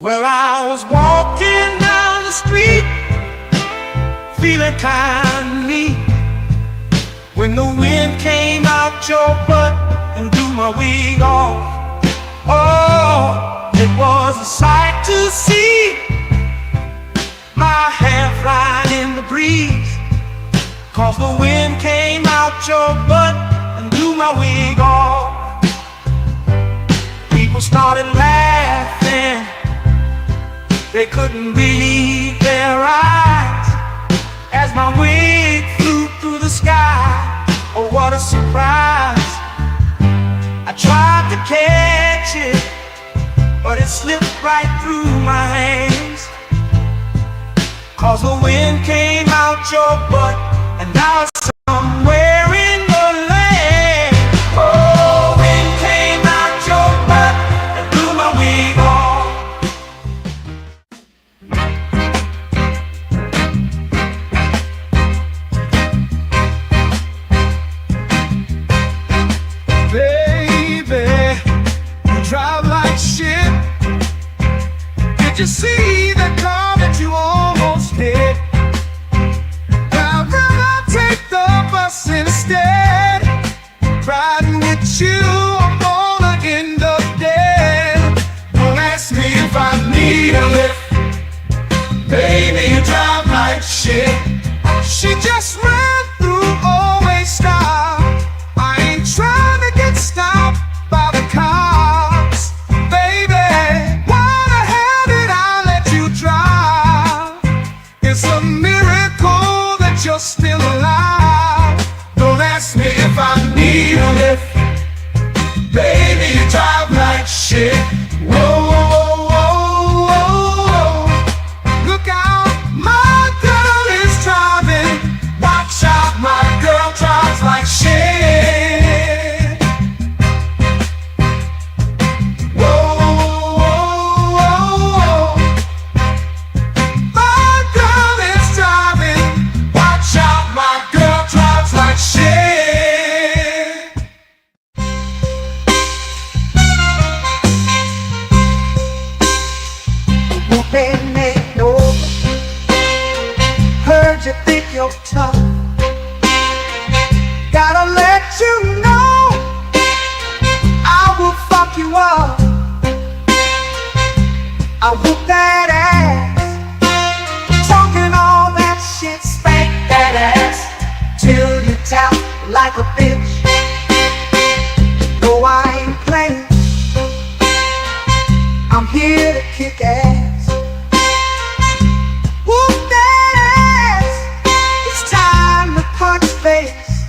Well, I was walking down the street, feeling kind of neat, when the wind came out your butt and blew my wig off. Oh, it was a sight to see, my hair flying in the breeze, 'cause the wind came out your butt and blew my wig off. People started laughing, they couldn't believe their eyes as my wig flew through the sky. Oh, what a surprise. I tried to catch it, but it slipped right through my hands, 'cause the wind came out your butt and now it's somewhere in the land. Oh, wind came out your butt and blew my wig off. Baby, you drive like shit. Did you see that car that you almost hit? I'd rather take the bus instead. Riding with you, I'm gonna end up dead. Don't ask me if I need a lift. Baby, you drive like shit. She just ran through, always stop. I ain't trying to get stopped by the cops. Baby, why the hell did I let you drive? It's a miracle that you're still alive. Don't ask me if I need a lift. Baby, you drive like shit. Whoa, whoa, whoa, whoa, whoa. Look out, my girl is driving. Watch out, my girl drives like shit. Whoa, whoa, whoa, whoa. My girl is driving. Watch out, my girl drives like shit. Whooping ain't over. Heard you think you're tough. Gotta let you know I will fuck you up. I whoop that ass, talking all that shit, spank that ass till you tap like a bitch. No, I ain't playing, I'm here to kick ass. Whoop that ass, it's time to punch face.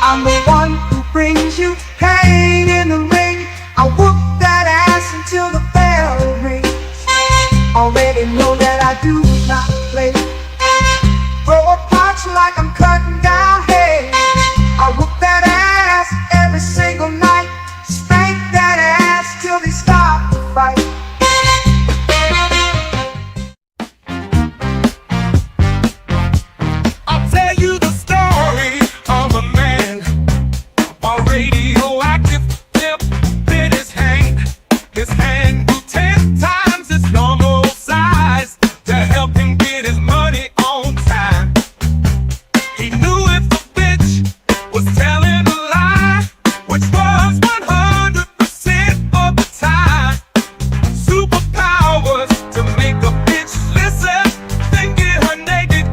I'm the one who brings you pain in the ring. I whoop that ass until the bell rings. Already know that I do not play. Throw a punch like I'm cutting down hay. I whoop that ass every single night. Spank that ass till they stop the fight. I'll tell you the story of a man, a radioactive tip in his hand. His hand grew 10 times its normal size to help him get his money on time. He knew if the bitch was telling a lie, which was 100% of the time. Superpowers to make a bitch listen, then get her naked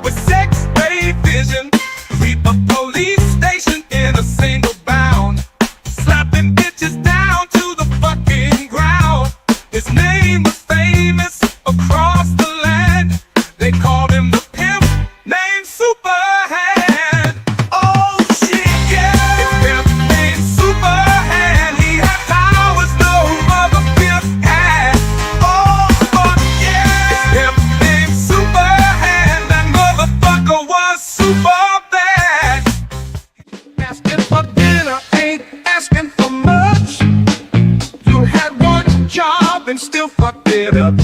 with sex-ray vision. Sweep a police station in a single bound, slapping bitches down to the fucking ground. His name was famous across the land. They called him the pimp named Superhand. Oh shit, yeah, his pimp named Superhand. He had powers no other pimp had. Oh fuck yeah, his pimp named Superhand. That motherfucker was super bad. Asking for dinner ain't asking for much. You had one job and still fucked it up.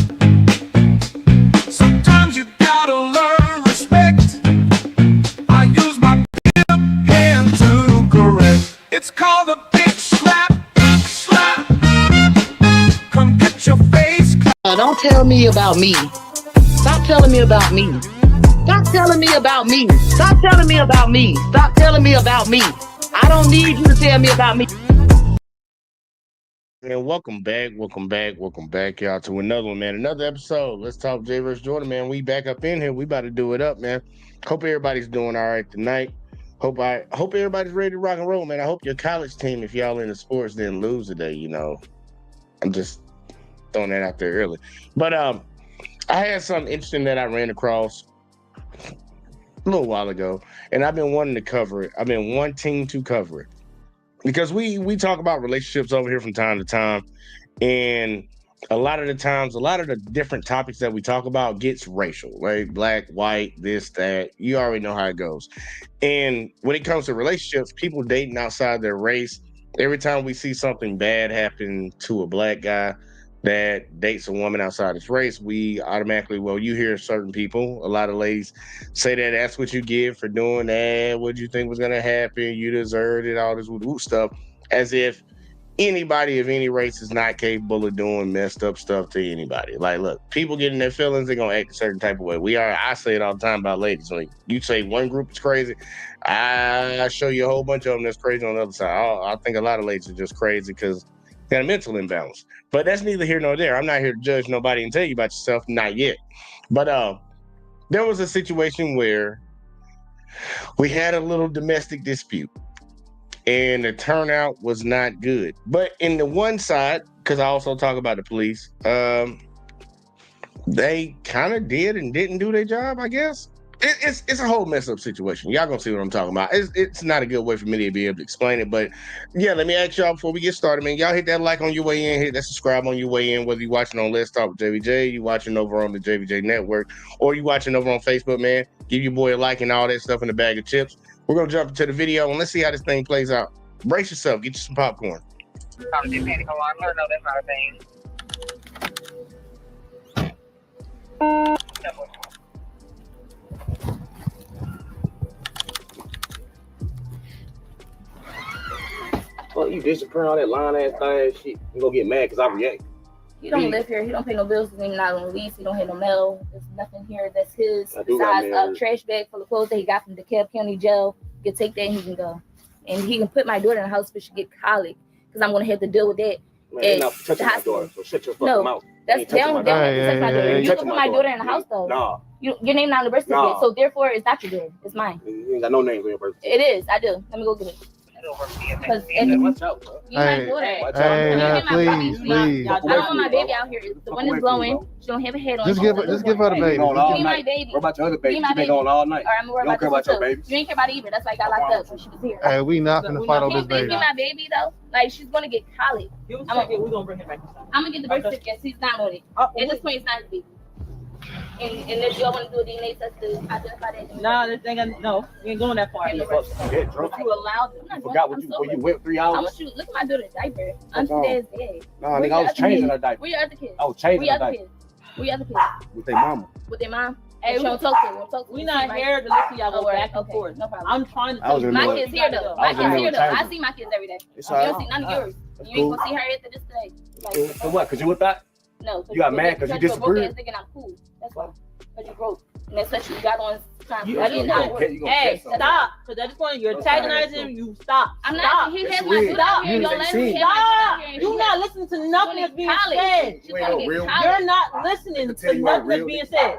Sometimes you gotta learn respect. I use my pimp hand to correct. It's called a bitch slap, slap. Come get your face. don't tell me about me. Stop telling me about me. Stop telling me about me. Stop telling me about me. Stop telling me about me. I don't need you to tell me about me. And welcome back, y'all, to another one, man. Another episode. Let's talk Jay vs. Jordan, man. We back up in here. We about to do it up, man. Hope everybody's doing all right tonight. Hope everybody's ready to rock and roll, man. I hope your college team, if y'all in the sports, didn't lose today. I'm just throwing that out there early. But I had something interesting that I ran across a little while ago, and I've been wanting to cover it. I've been wanting to cover it because we talk about relationships over here from time to time, and a lot of the times, a lot of the different topics that we talk about gets racial, right? Black, white, this, that. You already know how it goes. And when it comes to relationships, people dating outside their race, every time we see something bad happen to a black guy that dates a woman outside his race, we automatically, well, you hear certain people, a lot of ladies say that that's what you get for doing that. What you think was going to happen? You deserved it, all this woo stuff, as if anybody of any race is not capable of doing messed up stuff to anybody. Like, look, people getting their feelings, they're gonna act a certain type of way. I say it all the time about ladies. Like, you say one group is crazy, I show you a whole bunch of them that's crazy on the other side. I think a lot of ladies are just crazy because they got a mental imbalance. But that's neither here nor there. I'm not here to judge nobody and tell you about yourself, not yet. But there was a situation where we had a little domestic dispute, and the turnout was not good. But in the one side, because I also talk about the police, they kind of did and didn't do their job, I guess. It's a whole mess up situation. Y'all gonna see what I'm talking about. It's not a good way for me to be able to explain it, but yeah, let me ask y'all before we get started, man. Y'all hit that like on your way in, hit that subscribe on your way in, whether you're watching on Let's Talk with JVJ, you watching over on the JVJ Network, or you watching over on Facebook, man. Give your boy a like and all that stuff in the bag of chips. We're gonna jump into the video and let's see how this thing plays out. Brace yourself, get you some popcorn. Well, you disappearing all that line ass thing shit. You gonna get mad because I react. He don't live here. He don't pay no bills. He's not on lease. He don't have no mail. There's nothing here that's his. Besides a trash bag full of clothes that he got from the DeKalb County Jail. He can take that and he can go. And he can put my daughter in the house, but she get colic because I'm gonna have to deal with that. Man, you're not touching my daughter, so shut your fucking mouth. That's down. Touch my daughter. You can put my daughter in the house though. Nah. Your name not on the birth certificate, so therefore it's not your daughter. It's mine. You ain't got no names on your birth certificate. It is. I do. Let me go get it. Because watch out, bro. You my daughter. Please. I don't want my baby out here. The wind is blowing. She don't have a head on. Just give her the baby. Give me my baby. What about your other baby? She been going all night. Or I'm worried about about your baby. You ain't care about either. That's why I got locked up when she was here. Hey, we not gonna fight over this baby. Give me my baby though. Like she's gonna get colic. We're gonna bring him back. I'm gonna get the birth certificate. She's not on it. At this point, it's not his baby. And if y'all want to do a DNA test to identify that. No, this ain't no. You ain't going that far. You allowed to. You forgot when you went 3 hours. I want you look at my daughter's diaper. I'm dad's dead. No, nigga, I was changing her diaper. Where your other kids? I was changing her diaper. Where your other kids? With their mama. With their mom? Hey, we don't talk to. We not here to listen to y'all go back and forth. No problem. I'm trying to tell you. My kids here though. My kids here though. I see my kids every day. You don't see none of yours. You ain't gonna see her after this day. So what? Cause you whipped out? No. You got mad because you disagreed? Thinking I'm cool. That's why. Because you broke. And that's what you got on time. I didn't know. Hey, stop. Because at this point, you're antagonizing him. You stop. I'm not. He has my stop. You don't let him stop. You're not listening to nothing that's being said. You're not listening to nothing that's being said.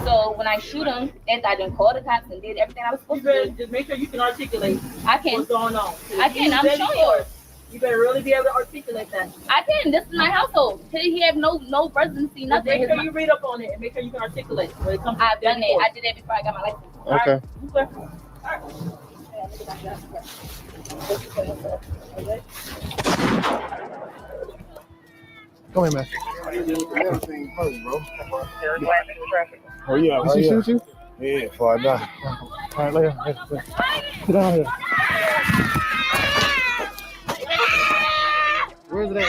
So when I shoot him, after I done called the cops and did everything I was supposed to do. Just make sure you can articulate what's going on. I can. I'm showing you. You better really be able to articulate that. I can. This is my household. He have no residency, nothing. Make sure you read up on it and make sure you can articulate when it comes to I've done it. I did that before I got my license. Okay. Go ahead, man. Oh yeah. Did she shoot you? Yeah, before I die. All right, lay down. Get down here. Where's it at?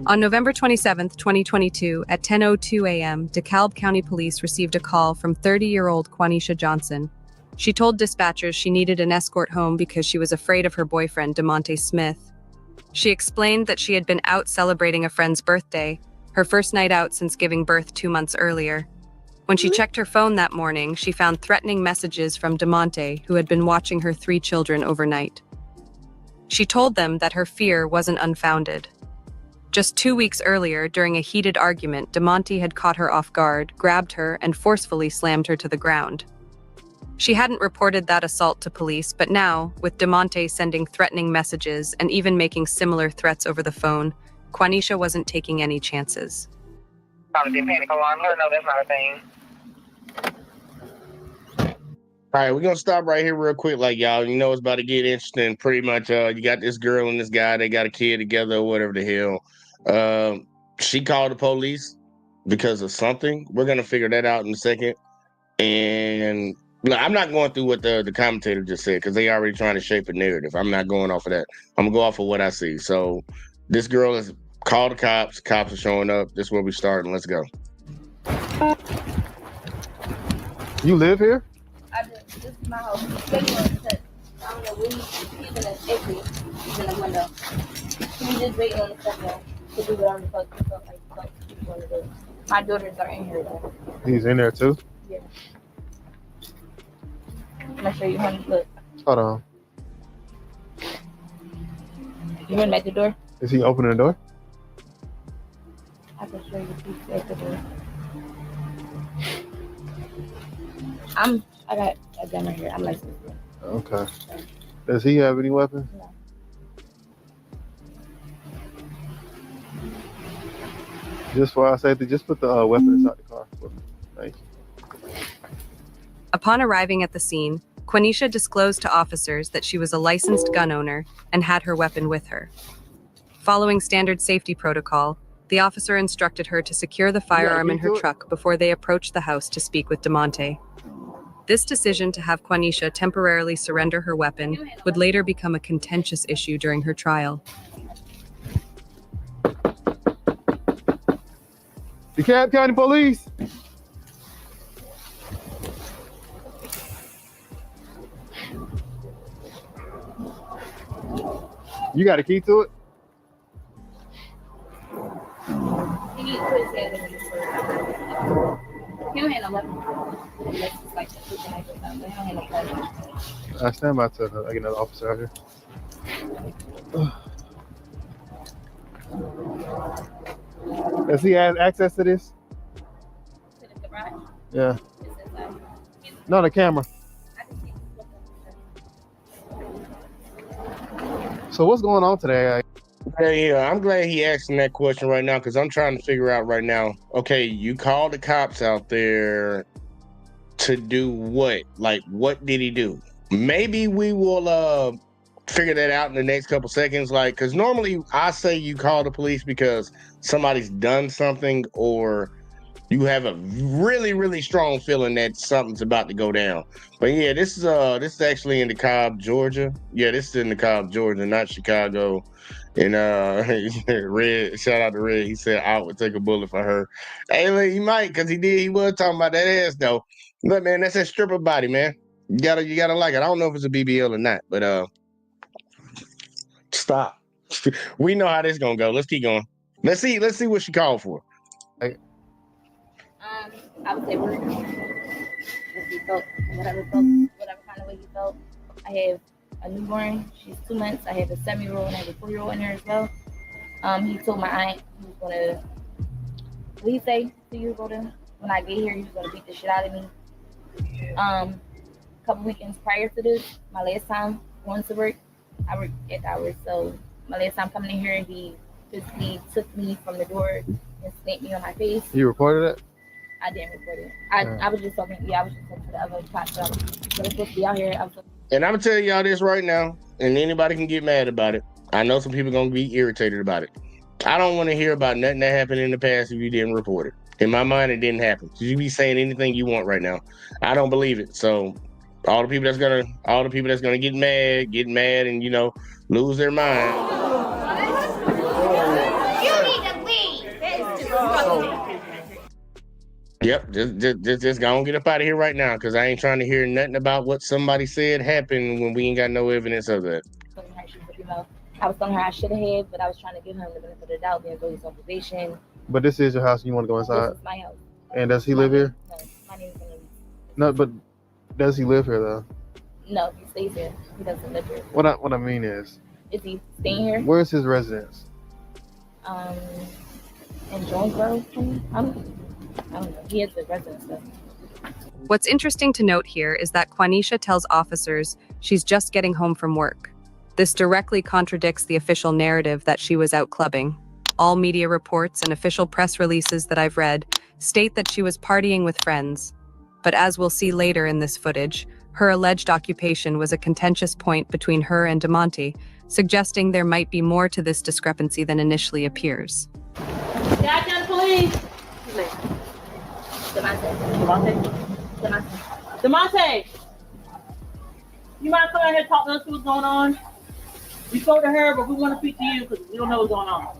On November 27, 2022, at 10:02 a.m., DeKalb County Police received a call from 30-year-old Pookiesha Johnson. She told dispatchers she needed an escort home because she was afraid of her boyfriend, DeMonte Smith. She explained that she had been out celebrating a friend's birthday, her first night out since giving birth 2 months earlier. When she checked her phone that morning, she found threatening messages from DeMonte, who had been watching her 3 children overnight. She told them that her fear wasn't unfounded. Just 2 weeks earlier, during a heated argument, DeMonte had caught her off guard, grabbed her, and forcefully slammed her to the ground. She hadn't reported that assault to police, but now, with DeMonte sending threatening messages and even making similar threats over the phone, Quanisha wasn't taking any chances. Probably panic alarm. No, that's not a thing. All right, we're gonna stop right here real quick, like y'all. You know it's about to get interesting. Pretty much, you got this girl and this guy. They got a kid together, or whatever the hell. She called the police because of something. We're gonna figure that out in a second. And look, I'm not going through what the commentator just said because they already trying to shape a narrative. I'm not going off of that. I'm gonna go off of what I see. So this girl has called the cops. Cops are showing up. This is where we starting. Let's go. You live here? I just, this is my house. I don't know where he's in the exit. He's in the window. He's just waiting on the second to do whatever the fuck he's want to do. My daughters are in here though. He's in there too? Yeah. I'm gonna show you, honey. Look. Hold on. You run back the door? Is he opening the door? I can show you he's at the door. I got a gun right here. I'm licensed. Okay. Does he have any weapons? No. Just for our safety, just put the weapon inside the car. Thank you. Upon arriving at the scene, Quanisha disclosed to officers that she was a licensed gun owner and had her weapon with her. Following standard safety protocol, the officer instructed her to secure the firearm in her truck before they approached the house to speak with DeMonte. This decision to have Quanisha temporarily surrender her weapon would later become a contentious issue during her trial. DeKalb County Police! You got a key to it? He needs to put his hands in his purse. He don't have no weapon. Unless it's like a super knife or something. He don't have no weapon. I stand by to get another officer out here. Does he have access to this? To the garage? Yeah. It's inside. No, the camera. I can see So what's going on today? Yeah, I'm glad he asking that question right now because I'm trying to figure out right now. Okay, you called the cops out there to do what? Like, what did he do? Maybe we will figure that out in the next couple seconds. Like, because normally I say you call the police because somebody's done something or you have a really, really strong feeling that something's about to go down. But yeah, this is actually in DeKalb, Georgia. Yeah, this is in DeKalb, Georgia, not Chicago. And Red, shout out to Red. He said I would take a bullet for her. Hey, look, he might, because he was talking about that ass though. Look, man, that's that stripper body, man. You gotta like it. I don't know if it's a BBL or not, but stop. We know how this gonna go. Let's keep going. Let's see what she called for. I would say work. If he felt, whatever kind of way he felt. I have a newborn. She's 2 months. I have a 7-year-old and I have a 4-year-old in there as well. He told my aunt he was gonna. What he say to you, Golden? When I get here, he was gonna beat the shit out of me. A couple weekends prior to this, my last time going to work, I worked at the hours. So my last time coming in here, he physically took me from the door and slapped me on my face. You reported it? I didn't report it. I was just talking. Yeah, I was just talking to the other cops. But it's supposed to be out here. And I'm gonna tell y'all this right now, and anybody can get mad about it. I know some people gonna be irritated about it. I don't want to hear about nothing that happened in the past if you didn't report it. In my mind, it didn't happen. So you be saying anything you want right now. I don't believe it. So all the people that's gonna get mad, and lose their mind. You need to leave. That is disgusting. Yep, just go and get up out of here right now, because I ain't trying to hear nothing about what somebody said happened when we ain't got no evidence of that. I was telling her I should have had, but I was trying to give him the benefit of the doubt, being he's on probation. But this is your house and you want to go inside? This is my house. And does he live here? No, my name is Annalise. No, but does he live here though? No, he stays here. He doesn't live here. What I mean is he staying here? Where's his residence? In Jonesboro. I don't know. He has a residence though. What's interesting to note here is that Quanisha tells officers she's just getting home from work. This directly contradicts the official narrative that she was out clubbing. All media reports and official press releases that I've read state that she was partying with friends. But as we'll see later in this footage, her alleged occupation was a contentious point between her and DeMonte, suggesting there might be more to this discrepancy than initially appears. Jack and police! DeMonte! You mind coming here and talk to us what's going on? We spoke to her, but we want to speak to you because we don't know what's going on.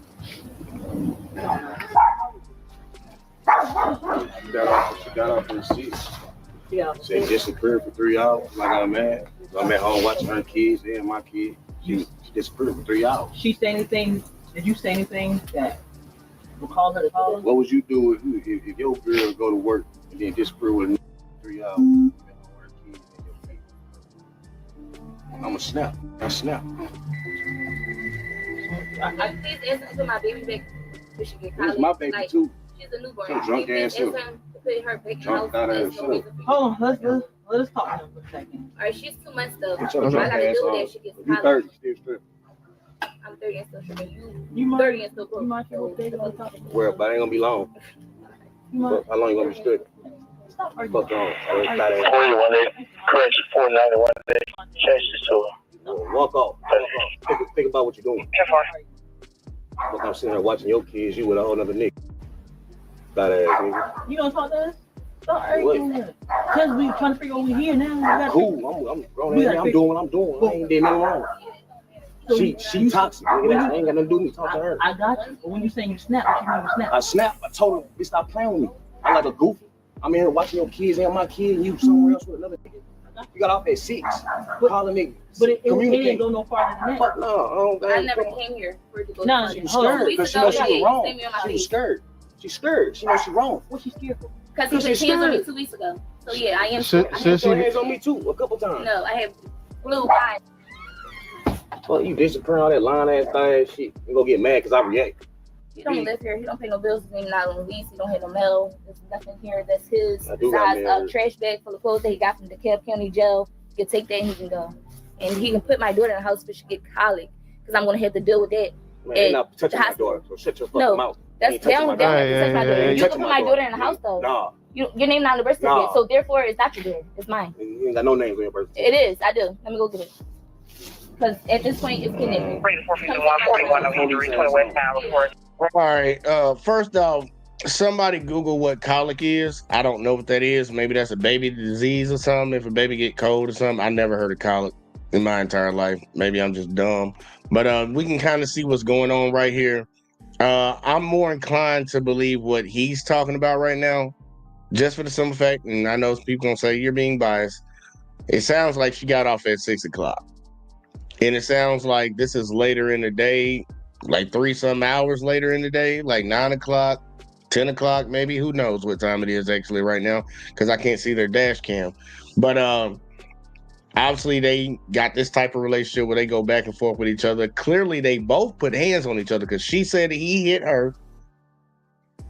She got off the seat. Yeah. She disappeared for 3 hours. Like I'm mad. I'm at home watching her kids and my kids. She disappeared for 3 hours. She say anything? Did you say anything that will cause her to call? What would you do if your girl go to work and then disappear with 3 hours? I'm a snap. I snap. Please answer to my baby back. We should get This is my baby too. She's a newborn. Some drunk ass Put her back in the house. Hold on, let's talk to her for a second. All right, she's 2 months though. Get I your drunk gotta ass deal with on. that. She gets You 30, still stripping. I'm 30 and still stripping. You 30 and still broke. You might feel big on top of it. Well, but it ain't gonna be long. How long you gonna be stripping? Stop arguing. Fuck on. 41 day, correction, 491 day, change this to Walk off. Think about what you're doing. Look, I'm sitting here watching your kids, you with a whole nother nigga. Fat ass nigga. You gonna talk to us? Stop arguing. Because we trying to figure out what we here now. Cool, I'm grown ass. I'm doing what I'm doing. I ain't did nothing wrong. She toxic. Nigga. Ain't got nothing to do with me. Talk to her. I got you. But when you saying you snap, what you mean you snap? I snap. I told her, bitch, stop playing with me. I'm like a goofy. I'm in here watching your kids and my kid, and you somewhere else with another nigga. You got off at 6. Calling niggas. But it didn't go no farther than that. Fuck no. I never came here for it to go. No, She was scared because she knows she was wrong. She was scared. She's scared. She knows she's wrong. What's she scared for? Because he put hands on me 2 weeks ago. So yeah, I am. Should She put hands on me too a couple times. No, I have blue eyes. Well, you disappearing all that lying ass thing shit. You gonna get mad because I react. He don't live here. He don't pay no bills. His name not on lease. He don't have no mail. There's nothing here that's his. I do got Besides mail. a trash bag full of clothes that he got from the DeKalb County Jail. He can take that and he can go. And he can put my daughter in the house but she get colic. Because I'm going to have to deal with that. Man, you're not touching my daughter, so shut your fucking mouth. That's down. They don't have to touch my daughter. You can put my daughter in the house though. Nah. Your name not on the birth certificate. Nah. So therefore it's not your daughter. It's mine. You ain't got no names on your birth certificate. It is. I do. Let me go get it. Because at this point it's kidnapping. All right. First off, somebody Google what colic is. I don't know what that is. Maybe that's a baby disease or something. If a baby get cold or something, I never heard of colic in my entire life. Maybe I'm just dumb. But we can kind of see what's going on right here. I'm more inclined to believe what he's talking about right now, just for the simple fact, and I know people gonna say you're being biased. It sounds like she got off at 6 o'clock. And it sounds like this is later in the day, like 3-some hours later in the day, like 9 o'clock, 10 o'clock, maybe. Who knows what time it is actually right now, because I can't see their dash cam. But obviously they got this type of relationship where they go back and forth with each other. Clearly they both put hands on each other because she said that he hit her.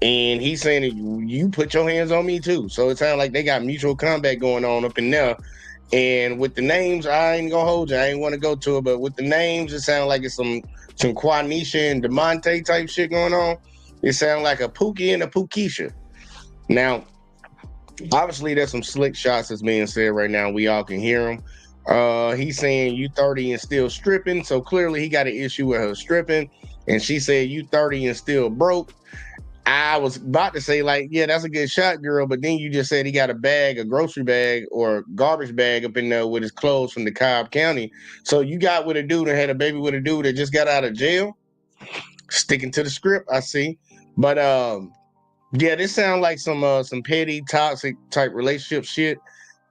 And he's saying that you put your hands on me too. So it sounds like they got mutual combat going on up in there. And with the names, I ain't gonna hold you. I ain't want to go to it, but with the names, it sounds like it's some Quanisha and DeMonte type shit going on. It sounds like a Pookie and a Pookiesha. Now, obviously, there's some slick shots that's being said right now. We all can hear him. He's saying you 30 and still stripping. So clearly he got an issue with her stripping. And she said you 30 and still broke. I was about to say, like, yeah, that's a good shot, girl. But then you just said he got a bag, a grocery bag or garbage bag up in there with his clothes from the DeKalb County. So you got with a dude and had a baby with a dude that just got out of jail. Sticking to the script, I see. But yeah, this sounds like some petty, toxic type relationship shit.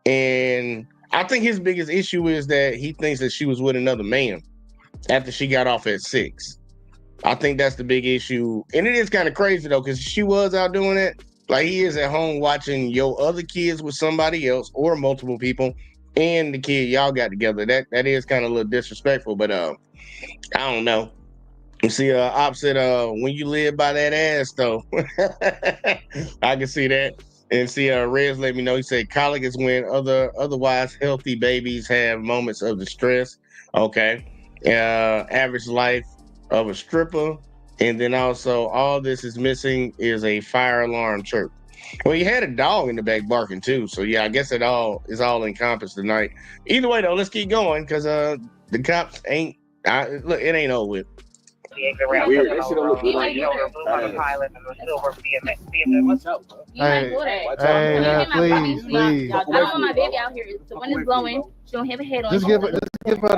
And I think his biggest issue is that he thinks that she was with another man. after she got off at 6. I think that's the big issue. And it is kind of crazy, though, because she was out doing it. Like, he is at home watching your other kids with somebody else or multiple people and the kid y'all got together. That is kind of a little disrespectful, but I don't know. You see, Op said, when you live by that ass, though. I can see that. And see, Rez let me know. He said, colic is when otherwise healthy babies have moments of distress. Okay. Average life of a stripper. And then also, all this is missing is a fire alarm chirp. Well, you had a dog in the back barking, too. So, yeah, I guess it all is all encompassed tonight. Either way, though, let's keep going because the cops ain't, look, it ain't over with. Weird. That shit don't look good. Hey, please. I don't want my baby out here. The wind is blowing. She don't have a head on. Just give her the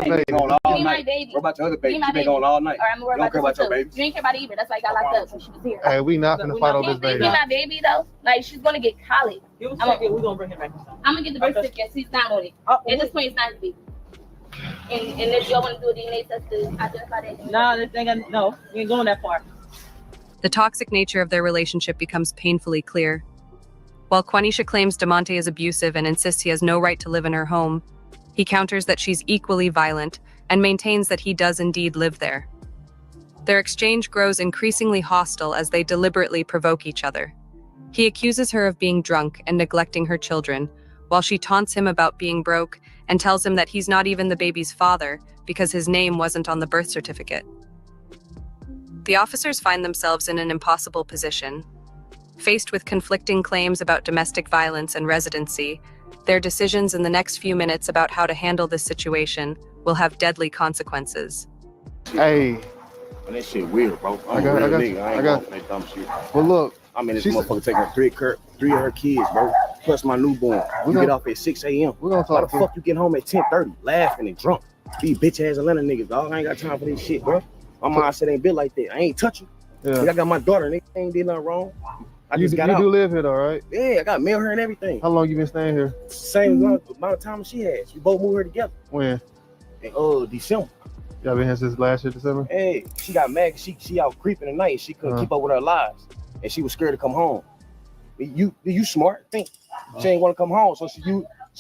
baby. Give me my baby. What about the other baby? Give me my She been baby. going all night. Or I'm worried You don't care about about your baby. You ain't care about it either. That's why I got locked up when she was here. Hey, we not finna fight on this baby. Give me my baby though. Like she's gonna get colic. We're gonna bring him back. I'm gonna get the birth certificate. She's not on it. At this point, it's not his baby. And if y'all want to do a DNA test to identify that. No, we ain't going that far. The toxic nature of their relationship becomes painfully clear. While Quanisha claims DeMonte is abusive and insists he has no right to live in her home, he counters that she's equally violent and maintains that he does indeed live there. Their exchange grows increasingly hostile as they deliberately provoke each other. He accuses her of being drunk and neglecting her children, while she taunts him about being broke and tells him that he's not even the baby's father because his name wasn't on the birth certificate. The officers find themselves in an impossible position. Faced with conflicting claims about domestic violence and residency, their decisions in the next few minutes about how to handle this situation will have deadly consequences. Hey. That shit weird, bro. I got that dumb shit. Well, look. I'm in this motherfucker taking three of her kids, bro. Plus my newborn. We get off at 6 a.m. We're gonna talk. Why the fuck you getting home at 10:30, laughing and drunk? These bitch ass Atlanta niggas, dog. I ain't got time for this shit, bro. My mom said ain't built like that. I ain't touching. Yeah. I got my daughter and they ain't did nothing wrong. You do live here though, right? Yeah, I got mail her and everything. How long you been staying here? Same amount of time she has. We both moved here together. When? In December. Y'all been here since last year, December? Hey, she got mad because she out creeping at night. She couldn't keep up with her lives. And she was scared to come home. You smart, think. She ain't want to come home, so she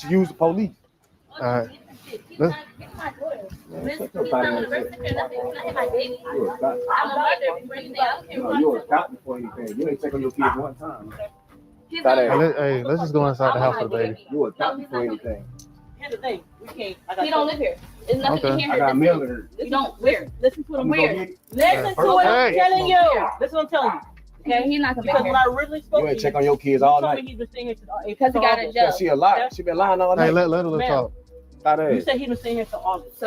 used the police. All right. You a cop before anything. You ain't take on your kids one time. Hey, let's just go inside the house for the baby. You a cop before anything. Here's the thing. We can't. He don't live here. There's nothing in here. I got mail in her. You don't. Where? Listen to what I'm Where? Listen to what I'm telling you. Listen what I'm telling you. Okay, he's not coming because here. when I originally spoke you ain't check on your kids all night. He's been sitting here because he got in jail. She a lie. She been lying all night. Hey, let her talk. You said he been sitting here till August.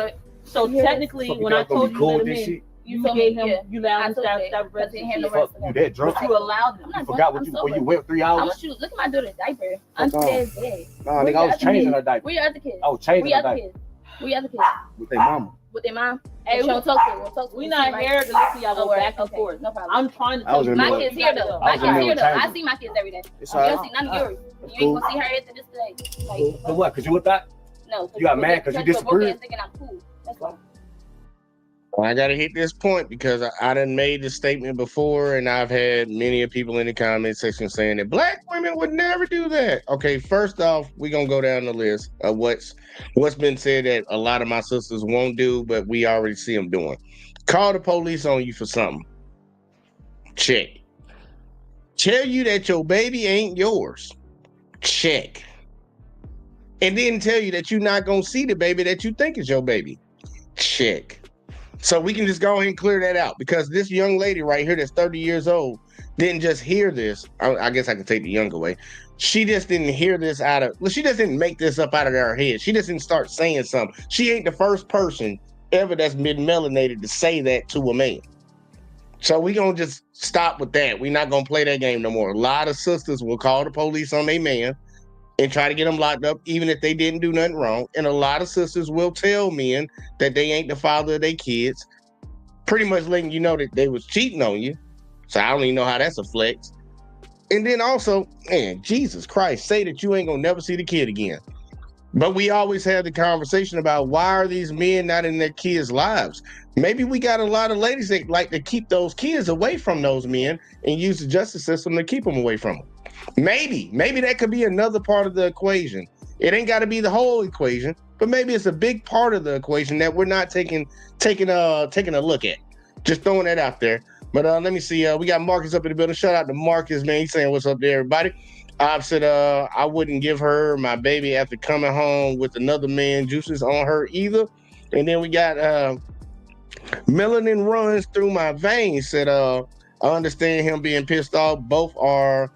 So technically, when I told you to let him in, you gave him, you allowed him to stop residency. You that drunk? You allowed him. You forgot when you went 3 hours? Look at my daughter's diaper. I'm dead. Nah, nigga, I was changing her diaper. Where your other kids? I was changing her diaper. Where your other kids? With their mama. With their mom? Hey, we don't talk to her. We not here to listen to y'all go back and forth. No problem. I'm trying to tell you. My kids here though. My kids here though. I see my kids every day. You don't see none of yours. You ain't gonna see her after this day. So what? Cause you with that? No. You got mad because you disagreed? Thinking I'm cool. That's why. I gotta hit this point because I done made this statement before, and I've had many of people in the comment section saying that black women would never do that. Okay, first off, we're gonna go down the list of what's been said that a lot of my sisters won't do, but we already see them doing. Call the police on you for something. Check. Tell you that your baby ain't yours. Check. And then tell you that you're not gonna see the baby that you think is your baby. Check. So we can just go ahead and clear that out because this young lady right here that's 30 years old didn't just hear this. I guess I can take the young away. She just didn't hear this she just didn't make this up out of her head. She just didn't start saying something. She ain't the first person ever that's been melanated to say that to a man. So we gonna just stop with that. We're not gonna play that game no more. A lot of sisters will call the police on their man and try to get them locked up, even if they didn't do nothing wrong. And a lot of sisters will tell men that they ain't the father of their kids, pretty much letting you know that they was cheating on you. So I don't even know how that's a flex. And then also, man, Jesus Christ, say that you ain't gonna never see the kid again. But we always had the conversation about why are these men not in their kids' lives? Maybe we got a lot of ladies that like to keep those kids away from those men and use the justice system to keep them away from them. Maybe that could be another part of the equation. It ain't got to be the whole equation, but maybe it's a big part of the equation that we're not taking a look at. Just throwing that out there. But let me see. We got Marcus up in the building. Shout out to Marcus, man. He's saying what's up there, everybody. I've said I wouldn't give her my baby after coming home with another man juices on her either. And then we got melanin runs through my veins. Said I understand him being pissed off. Both are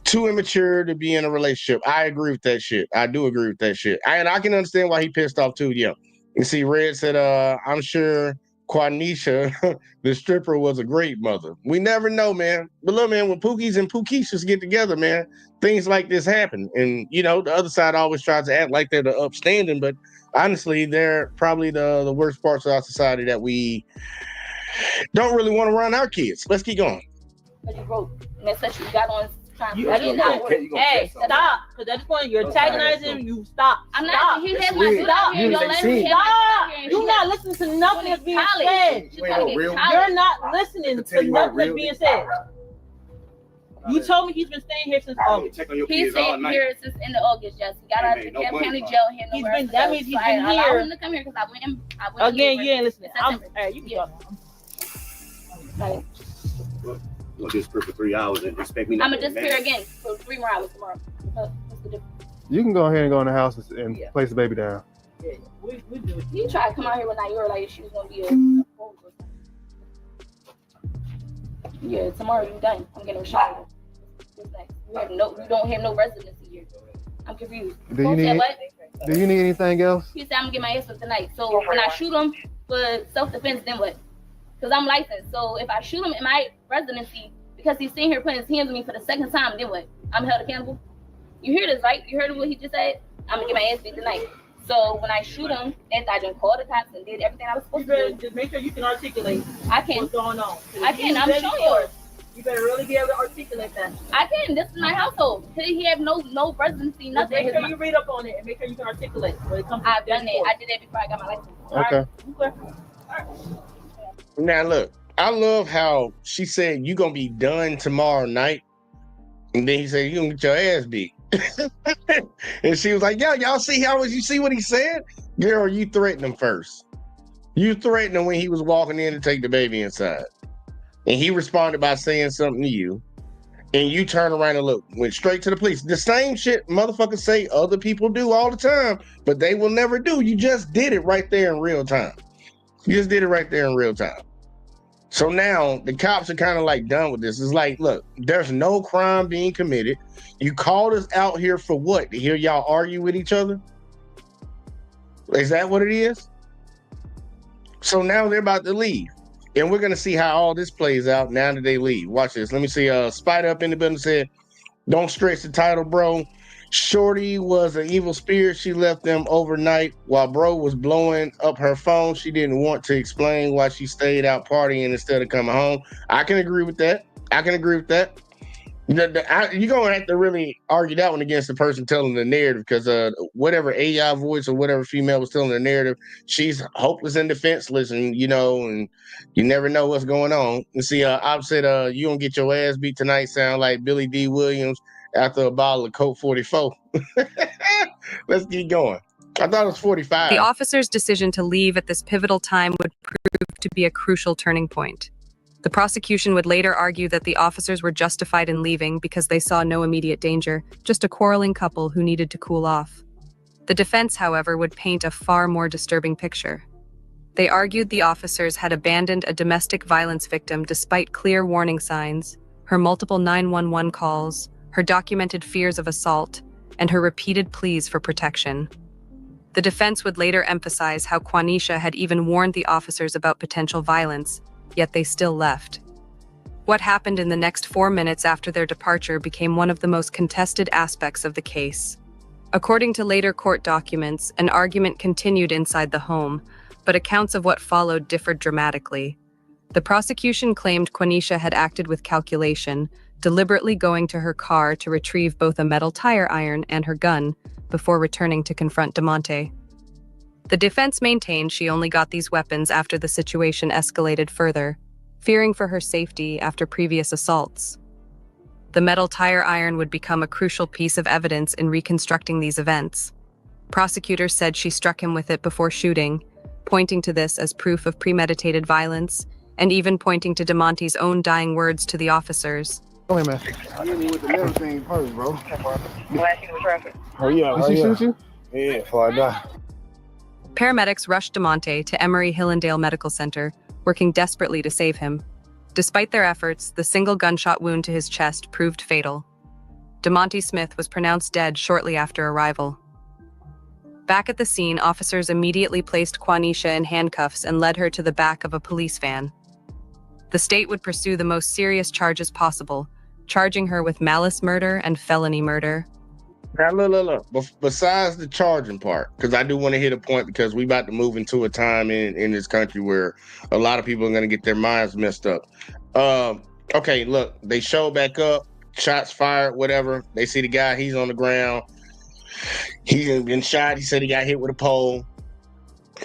too immature to be in a relationship. I agree with that shit. I do agree with that shit. And I can understand why he pissed off too. Yeah. You see, Red said I'm sure Quanisha, the stripper, was a great mother. We never know, man. But look, man, when Pookies and Pookieshas get together, man, things like this happen. And, you know, the other side always tries to act like they're the upstanding, but honestly, they're probably the worst parts of our society that we don't really want around our kids. Let's keep going. But you broke. And that's what you got on. Hey, stop. Because at this point, you're antagonizing. You stop. I'm not. He has my stop. Stop. You're not listening to nothing that's being said. You're not listening to nothing that's being said. You told me he's been staying here since August. He's staying here since end of August. Yes, he got out of the DeKalb County jail here. That means he's been here. I wanted to come here because I went. Again, you ain't listening. Hey, you can go. You'll disappear for 3 hours and expect me not I'm gonna disappear again for 3 more hours tomorrow. What's the difference? You can go ahead and go in the house and place the baby down. Yeah, we do it. You tried to come out here when you were like she was gonna be yeah, tomorrow you done. I'm getting a shower. You don't have no residency here. I'm confused. Do you need anything else? He said I'm gonna get my ass up tonight. So when I shoot him for self-defense, then what? Because I'm licensed. So if I shoot him in my residency because he's sitting here putting his hands on me for the second time, then what? I'm held accountable. You hear this, right? You heard what he just said? I'm gonna get my ass beat tonight. So when I shoot him, after I just called the cops and did everything I was supposed to do. Just make sure you can articulate what's going on. I can. I'm showing you. You better really be able to articulate that. I can. This is my household. He have no residency, nothing. Make sure you read up on it and make sure you can articulate when it comes to I've done it. I did that before I got my license. Okay. All right. Now look, I love how she said you gonna be done tomorrow night, and then he said you gonna get your ass beat. And she was like, "Yo, y'all see you see what he said? Girl, you threatened him first. You threatened him when he was walking in to take the baby inside, and he responded by saying something to you, and you turn around and went straight to the police. The same shit motherfuckers say other people do all the time, but they will never do. You just did it right there in real time. You just did it right there in real time." So now the cops are kind of like done with this. It's like, look, there's no crime being committed. You called us out here for what? To hear y'all argue with each other? Is that what it is? So now they're about to leave. And we're going to see how all this plays out now that they leave. Watch this. Let me see. Spider up in the building said, don't stretch the title, bro. Shorty was an evil spirit. She left them overnight while bro was blowing up her phone. She didn't want to explain why she stayed out partying instead of coming home. I can agree with that. You're going to have to really argue that one against the person telling the narrative, because whatever AI voice or whatever female was telling the narrative, she's hopeless and defenseless, and you never know what's going on. And see, I've said, you don't get your ass beat tonight sound like Billy D. Williams after a bottle of Coke 44. Let's keep going. I thought it was 45. The officer's decision to leave at this pivotal time would prove to be a crucial turning point. The prosecution would later argue that the officers were justified in leaving because they saw no immediate danger, just a quarreling couple who needed to cool off. The defense, however, would paint a far more disturbing picture. They argued the officers had abandoned a domestic violence victim despite clear warning signs, her multiple 911 calls, her documented fears of assault, and her repeated pleas for protection. The defense would later emphasize how Quanisha had even warned the officers about potential violence, yet they still left. What happened in the next 4 minutes after their departure became one of the most contested aspects of the case. According to later court documents, an argument continued inside the home, but accounts of what followed differed dramatically. The prosecution claimed Quanisha had acted with calculation, deliberately going to her car to retrieve both a metal tire iron and her gun, before returning to confront DeMonte. The defense maintained she only got these weapons after the situation escalated further, fearing for her safety after previous assaults. The metal tire iron would become a crucial piece of evidence in reconstructing these events. Prosecutors said she struck him with it before shooting, pointing to this as proof of premeditated violence, and even pointing to DeMonte's own dying words to the officers. Go ahead, man. I hit me with the metal thing first, bro. Hurry up, Did she shoot you? Yeah, before I die. Paramedics rushed DeMonte to Emory-Hillendale Medical Center, working desperately to save him. Despite their efforts, the single gunshot wound to his chest proved fatal. DeMonte Smith was pronounced dead shortly after arrival. Back at the scene, officers immediately placed Quanisha in handcuffs and led her to the back of a police van. The state would pursue the most serious charges possible, charging her with malice murder and felony murder. Now, look. Besides the charging part, because I do want to hit a point because we about to move into a time in this country where a lot of people are going to get their minds messed up. Okay, look, they show back up, shots fired, whatever. They see the guy, he's on the ground. He's been shot. He said he got hit with a pole.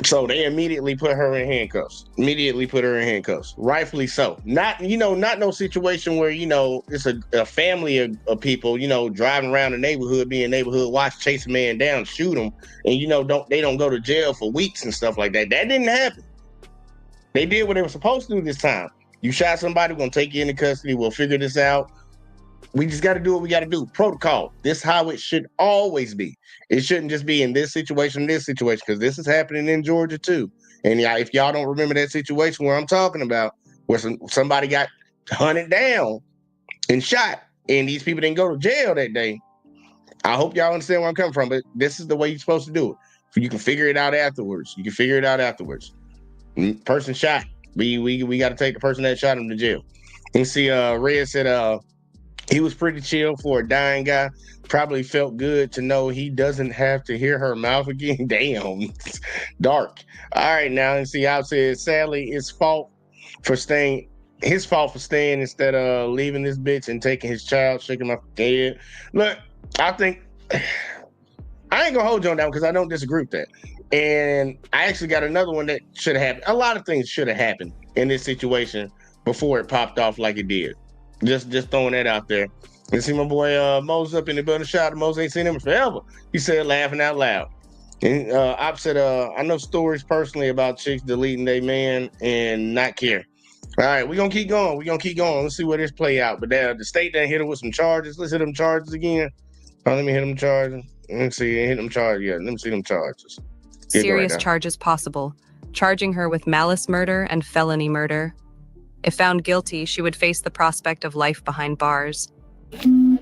So they immediately put her in handcuffs. Rightfully so. Not no situation where, it's a family of people, driving around the neighborhood, being neighborhood watch, chase a man down, shoot him, and they don't go to jail for weeks and stuff like that. That didn't happen. They did what they were supposed to do this time. You shot somebody, we're gonna take you into custody, we'll figure this out. We just got to do what we got to do. Protocol. This is how it should always be. It shouldn't just be in this situation, because this is happening in Georgia too. And if y'all don't remember that situation where I'm talking about, where somebody got hunted down and shot, and these people didn't go to jail that day, I hope y'all understand where I'm coming from, but this is the way you're supposed to do it. You can figure it out afterwards. Person shot. We got to take the person that shot him to jail. And see, Red said, he was pretty chill for a dying guy. Probably felt good to know he doesn't have to hear her mouth again. Damn, dark. All right, now and see, out says sadly, his fault for staying instead of leaving this bitch and taking his child, shaking my head. Look, I think I ain't gonna hold you on that because I don't disagree with that. And I actually got another one that should have happened. A lot of things should have happened in this situation before it popped off like it did. Just throwing that out there. And see my boy Mo's up in the building. Shout out to Mo's, ain't seen him forever. He said laughing out loud. And I've said I know stories personally about chicks deleting their man and not care. All right, we're gonna keep going. Let's see where this play out. But the state done hit her with some charges. Let's hit them charges again. Let me hit them charges. Let's see, hit them charges. Yeah, let me see them charges. Serious charges possible, charging her with malice murder and felony murder. If found guilty, she would face the prospect of life behind bars. You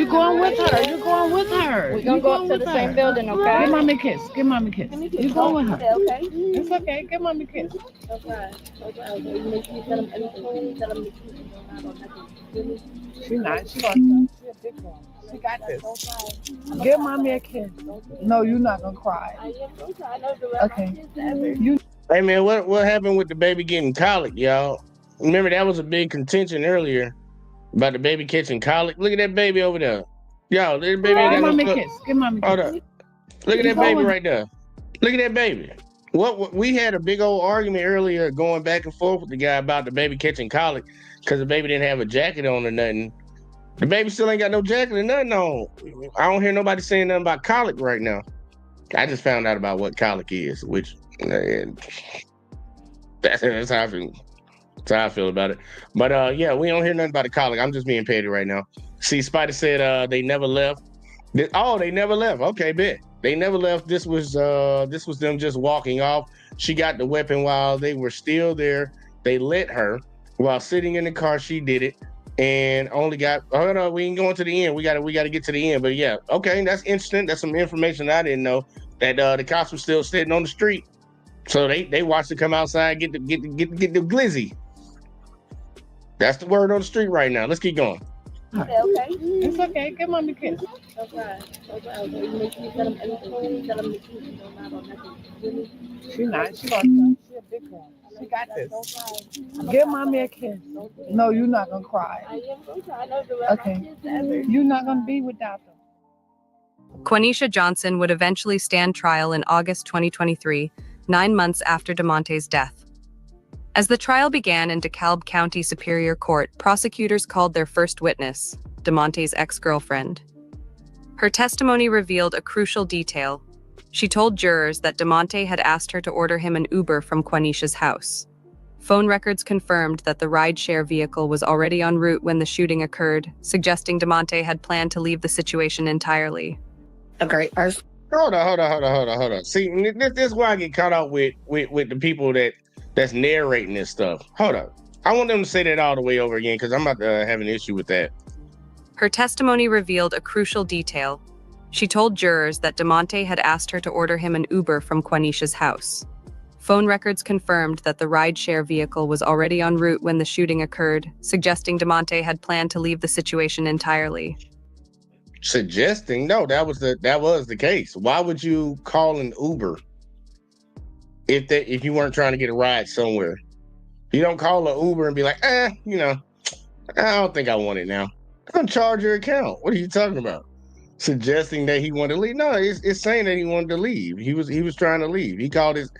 going with her. We're gonna go up to the same building, okay? Give mommy a kiss. You going with her. Okay. It's okay. Give mommy a kiss. Okay. You make me tell them everything. Tell them She not. She a big one. She got this. Give mommy a kiss. No, you're not gonna cry. I am gonna try. Okay. Hey man, what happened with the baby getting colic, y'all? Remember that was a big contention earlier about the baby catching colic. Look at that baby over there. Y'all, that baby ain't got Give mommy no a kiss. Give mommy a kiss. Hold up. Look at that baby right there. Look at that baby. What we had a big old argument earlier going back and forth with the guy about the baby catching colic because the baby didn't have a jacket on or nothing. The baby still ain't got no jacket or nothing on. I don't hear nobody saying nothing about colic right now. I just found out about what colic is, which that's how I feel. That's how I feel about it. But yeah, we don't hear nothing about the colic. I'm just being petty right now. See, Spider said they never left. They never left. Okay, bet. They never left. This was them just walking off. She got the weapon while they were still there. They let her while sitting in the car. She did it and only got. Oh no, we ain't going to the end. We got to get to the end. But yeah, okay, that's interesting. That's some information I didn't know. That the cops were still sitting on the street, so they watched her come outside get the glizzy. That's the word on the street right now. Let's keep going. Okay. It's okay. Give mommy a kiss. Okay. You make me tell them everything. Tell them She not. She a big one. She got this. Give mommy a kiss. No, you're not gonna cry. I am gonna try. Okay. You're not gonna be without them. Quenisha Johnson would eventually stand trial in August 2023, 9 months after DeMonte's death. As the trial began in DeKalb County Superior Court, prosecutors called their first witness, DeMonte's ex-girlfriend. Her testimony revealed a crucial detail. She told jurors that DeMonte had asked her to order him an Uber from Quenisha's house. Phone records confirmed that the rideshare vehicle was already en route when the shooting occurred, suggesting DeMonte had planned to leave the situation entirely. A great person. Hold on. See, this is where I get caught out with the people that's narrating this stuff. Hold up. I want them to say that all the way over again because I'm about to have an issue with that. Her testimony revealed a crucial detail. She told jurors that DeMonte had asked her to order him an Uber from Quenisha's house. Phone records confirmed that the rideshare vehicle was already en route when the shooting occurred, suggesting DeMonte had planned to leave the situation entirely. Suggesting? No, that was the case. Why would you call an Uber if you weren't trying to get a ride somewhere? You don't call an Uber and be like, I don't think I want it now. I'm gonna charge your account. What are you talking about? Suggesting that he wanted to leave? No, it's saying that he wanted to leave. He was trying to leave. He called his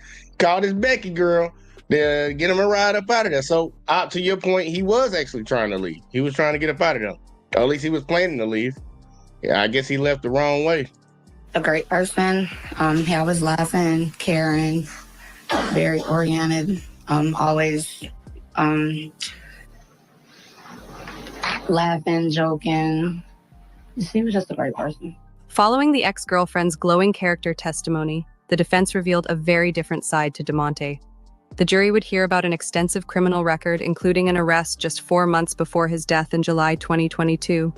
Becky girl to get him a ride up out of there. So, to your point, he was actually trying to leave. He was trying to get up out of there. Or at least he was planning to leave. Yeah, I guess he left the wrong way. A great person. He always laughing, caring, very oriented. Always laughing, joking. He was just a great person. Following the ex-girlfriend's glowing character testimony, the defense revealed a very different side to DeMonte. The jury would hear about an extensive criminal record, including an arrest just 4 months before his death in July 2022.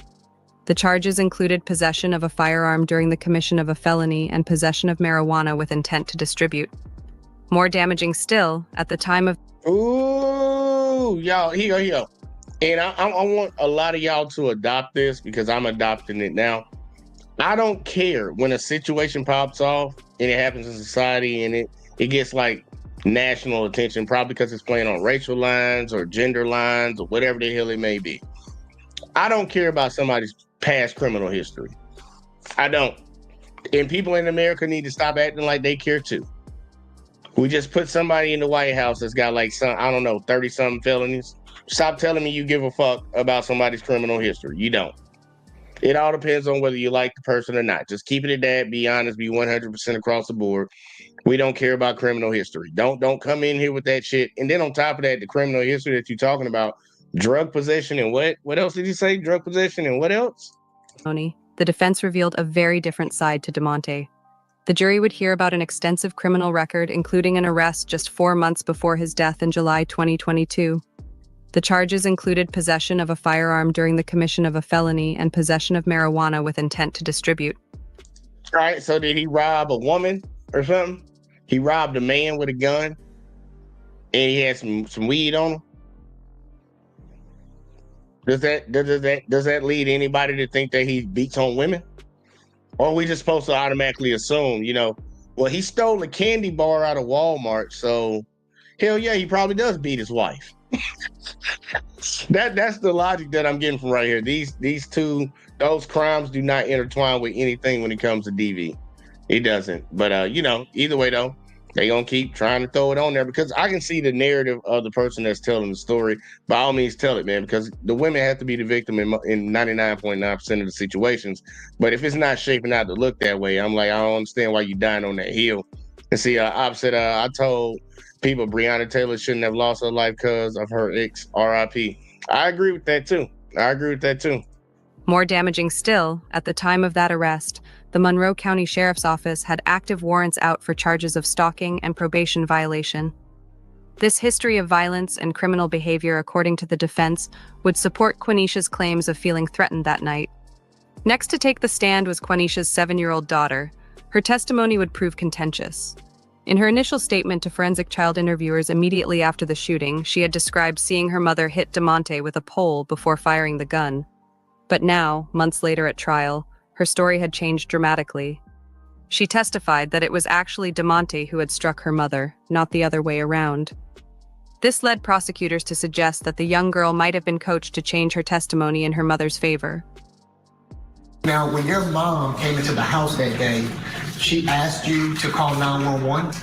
The charges included possession of a firearm during the commission of a felony and possession of marijuana with intent to distribute. More damaging still, at the time of— Ooh, y'all, here you go. And I want a lot of y'all to adopt this because I'm adopting it now. I don't care when a situation pops off and it happens in society and it gets like national attention, probably because it's playing on racial lines or gender lines or whatever the hell it may be. I don't care about somebody's past criminal history. I don't. And people in America need to stop acting like they care too. We just put somebody in the White House that's got like 30-something felonies. Stop telling me you give a fuck about somebody's criminal history. You don't. It all depends on whether you like the person or not. Just keep it at that. Be honest. Be 100% across the board. We don't care about criminal history. Don't come in here with that shit. And then on top of that, the criminal history that you're talking about, drug possession and what? What else did you say? Drug possession and what else? The defense revealed a very different side to DeMonte. The jury would hear about an extensive criminal record, including an arrest just 4 months before his death in July 2022. The charges included possession of a firearm during the commission of a felony and possession of marijuana with intent to distribute. All right, so did he rob a woman or something? He robbed a man with a gun and he had some weed on him? Does that lead anybody to think that he beats on women? Or are we just supposed to automatically assume, well, he stole a candy bar out of Walmart, so hell yeah, he probably does beat his wife. That's the logic that I'm getting from right here. Those crimes do not intertwine with anything when it comes to DV. It doesn't. But either way though, they gonna keep trying to throw it on there because I can see the narrative of the person that's telling the story. By all means, tell it, man, because the women have to be the victim in 99.9% of the situations. But if it's not shaping out to look that way, I'm like, I don't understand why you dying on that hill. And see, opposite, I told people Breonna Taylor shouldn't have lost her life because of her ex, RIP. I agree with that too. More damaging still, at the time of that arrest, the Monroe County Sheriff's Office had active warrants out for charges of stalking and probation violation. This history of violence and criminal behavior, according to the defense, would support Quenisha's claims of feeling threatened that night. Next to take the stand was Quenisha's 7-year-old daughter. Her testimony would prove contentious. In her initial statement to forensic child interviewers immediately after the shooting, she had described seeing her mother hit DeMonte with a pole before firing the gun. But now, months later at trial, her story had changed dramatically. She testified that it was actually DeMonte who had struck her mother, not the other way around. This led prosecutors to suggest that the young girl might have been coached to change her testimony in her mother's favor. Now, when your mom came into the house that day, she asked you to call 911?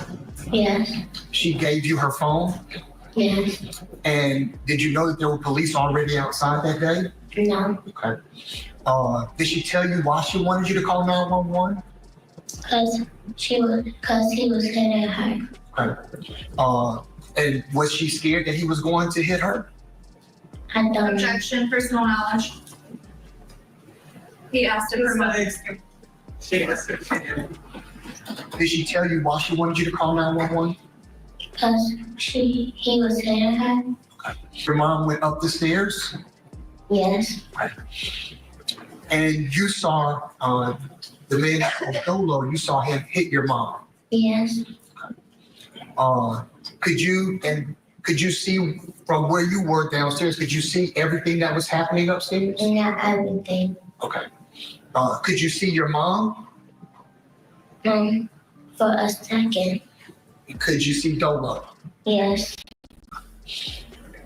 Yes. She gave you her phone? Yes. And did you know that there were police already outside that day? No. Okay. Did she tell you why she wanted you to call 911? Because he was hitting her. Okay. And was she scared that he was going to hit her? I don't know. Objection, personal knowledge. He asked if her mother. Did she tell you why she wanted you to call 911? Because he was hitting her. Your mom went up the stairs? Yes. And you saw the man from Dolo, you saw him hit your mom? Yes. Could you see from where you were downstairs, could you see everything that was happening upstairs? Not everything. Okay. Could you see your mom? For a second. Could you see Dolo? Yes.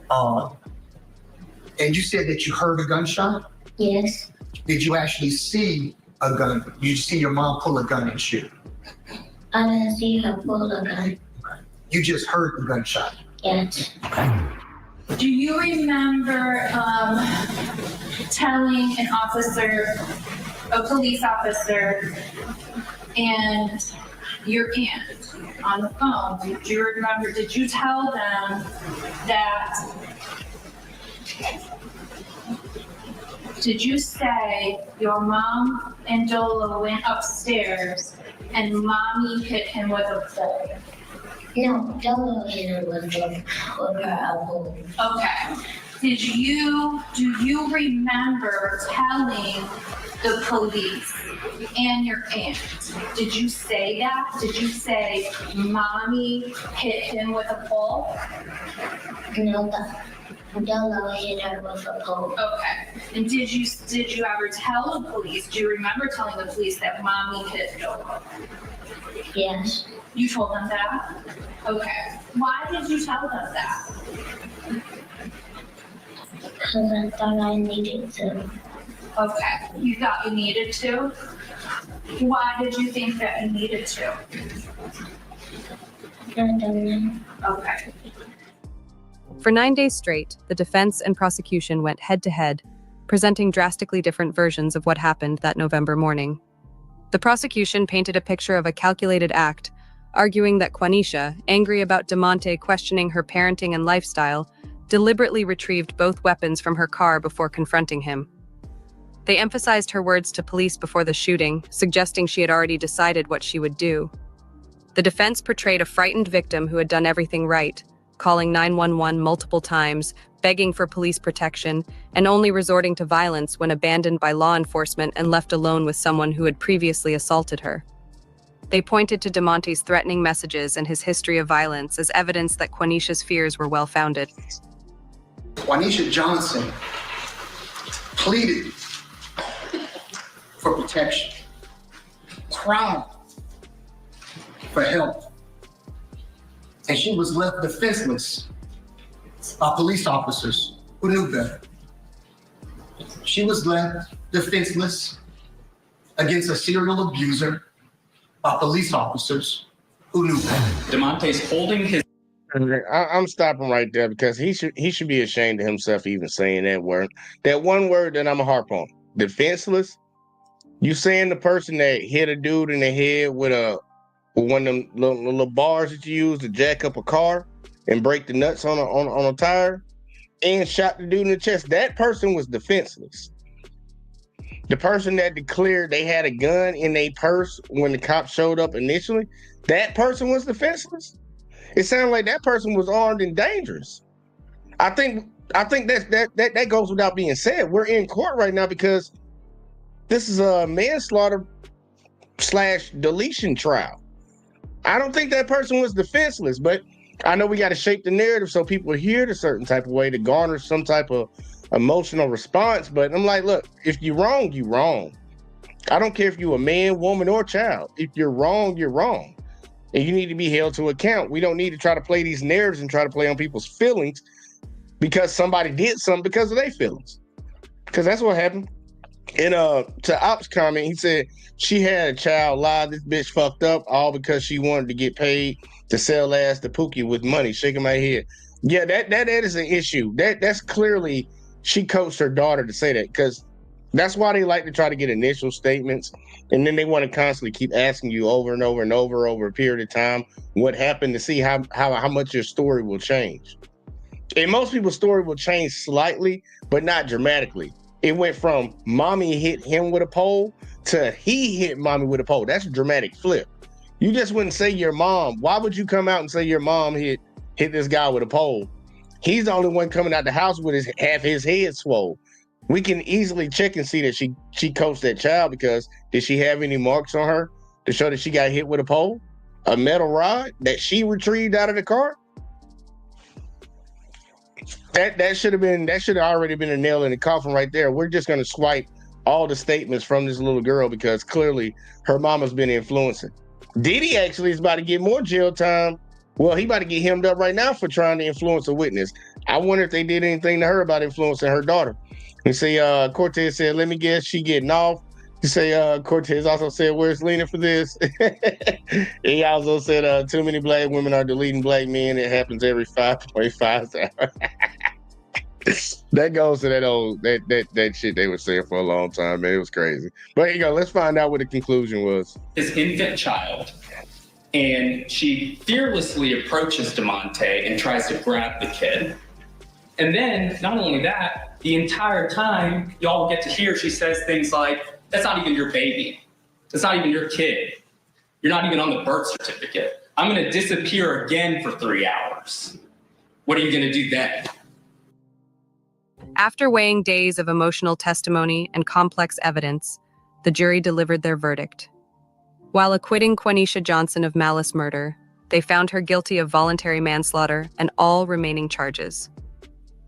And you said that you heard a gunshot? Yes. Did you actually see a gun? Did you see your mom pull a gun and shoot? I didn't see her pull a gun. You just heard the gunshot? Yes. Do you remember telling an officer, a police officer, and your aunt on the phone, did you tell them that, did you say your mom and Dolo went upstairs and mommy hit him with a pole? No, Dolo hit her with her pole. Okay. Do you remember telling the police and your aunt? Did you say that? Did you say mommy hit him with a pole? No, Dolo hit her with a pole. Okay. And did you ever tell the police? Do you remember telling the police that mommy hit Dolo? Yes. You told them that? Okay. Why did you tell them that? Because I thought I needed to. Okay. You thought you needed to? Why did you think that you needed to? I don't know. Okay. For 9 days straight, the defense and prosecution went head-to-head, presenting drastically different versions of what happened that November morning. The prosecution painted a picture of a calculated act, arguing that Quanisha, angry about DeMonte questioning her parenting and lifestyle, deliberately retrieved both weapons from her car before confronting him. They emphasized her words to police before the shooting, suggesting she had already decided what she would do. The defense portrayed a frightened victim who had done everything right, calling 911 multiple times, begging for police protection, and only resorting to violence when abandoned by law enforcement and left alone with someone who had previously assaulted her. They pointed to DeMonte's threatening messages and his history of violence as evidence that Quanisha's fears were well-founded. Quanisha Johnson pleaded for protection, cried for help, and she was left defenseless by police officers who knew better. She was left defenseless against a serial abuser by police officers who knew better. DeMonte's holding his. I'm stopping right there because he should be ashamed of himself even saying that word. That one word that I'm a harp on. Defenseless. You saying the person that hit a dude in the head with one of them little bars that you use to jack up a car and break the nuts on a tire and shot the dude in the chest. That person was defenseless. The person that declared they had a gun in their purse when the cops showed up initially, that person was defenseless. It sounded like that person was armed and dangerous. I think that goes without being said. We're in court right now because this is a manslaughter / deletion trial. I don't think that person was defenseless, but I know we got to shape the narrative so people hear it a certain type of way to garner some type of emotional response. But I'm like, look, if you're wrong, you're wrong. I don't care if you're a man, woman, or child. If you're wrong, you're wrong. And you need to be held to account. We don't need to try to play these narratives and try to play on people's feelings because somebody did something because of their feelings. Because that's what happened. And to Op's comment, he said she had a child lie. This bitch fucked up all because she wanted to get paid to sell ass to Pookie with money. Shaking my head. Yeah, that is an issue. That's clearly she coached her daughter to say that, because that's why they like to try to get initial statements, and then they want to constantly keep asking you over and over and over a period of time what happened, to see how much your story will change. And most people's story will change slightly, but not dramatically. It went from mommy hit him with a pole to he hit mommy with a pole. That's a dramatic flip. You just wouldn't say your mom. Why would you come out and say your mom hit this guy with a pole? He's the only one coming out the house with half his head swole. We can easily check and see that she coached that child, because did she have any marks on her to show that she got hit with a pole? A metal rod that she retrieved out of the car? That should have already been a nail in the coffin right there. We're just gonna swipe all the statements from this little girl because clearly her mama's been influencing. Diddy actually is about to get more jail time. Well, he about to get hemmed up right now for trying to influence a witness. I wonder if they did anything to her about influencing her daughter. You see, Cortez said, let me guess, she getting off. You say, Cortez also said, where's Lena for this? He also said, too many black women are deleting black men. It happens every 5.5 hours. That goes to that shit they were saying for a long time, man. It was crazy. But here you go. Let's find out what the conclusion was. His infant child, and she fearlessly approaches DeMonte and tries to grab the kid. And then, not only that, the entire time, y'all get to hear she says things like, that's not even your baby. That's not even your kid. You're not even on the birth certificate. I'm gonna disappear again for 3 hours. What are you gonna do then? After weighing days of emotional testimony and complex evidence, the jury delivered their verdict. While acquitting Quenisha Johnson of malice murder, they found her guilty of voluntary manslaughter and all remaining charges.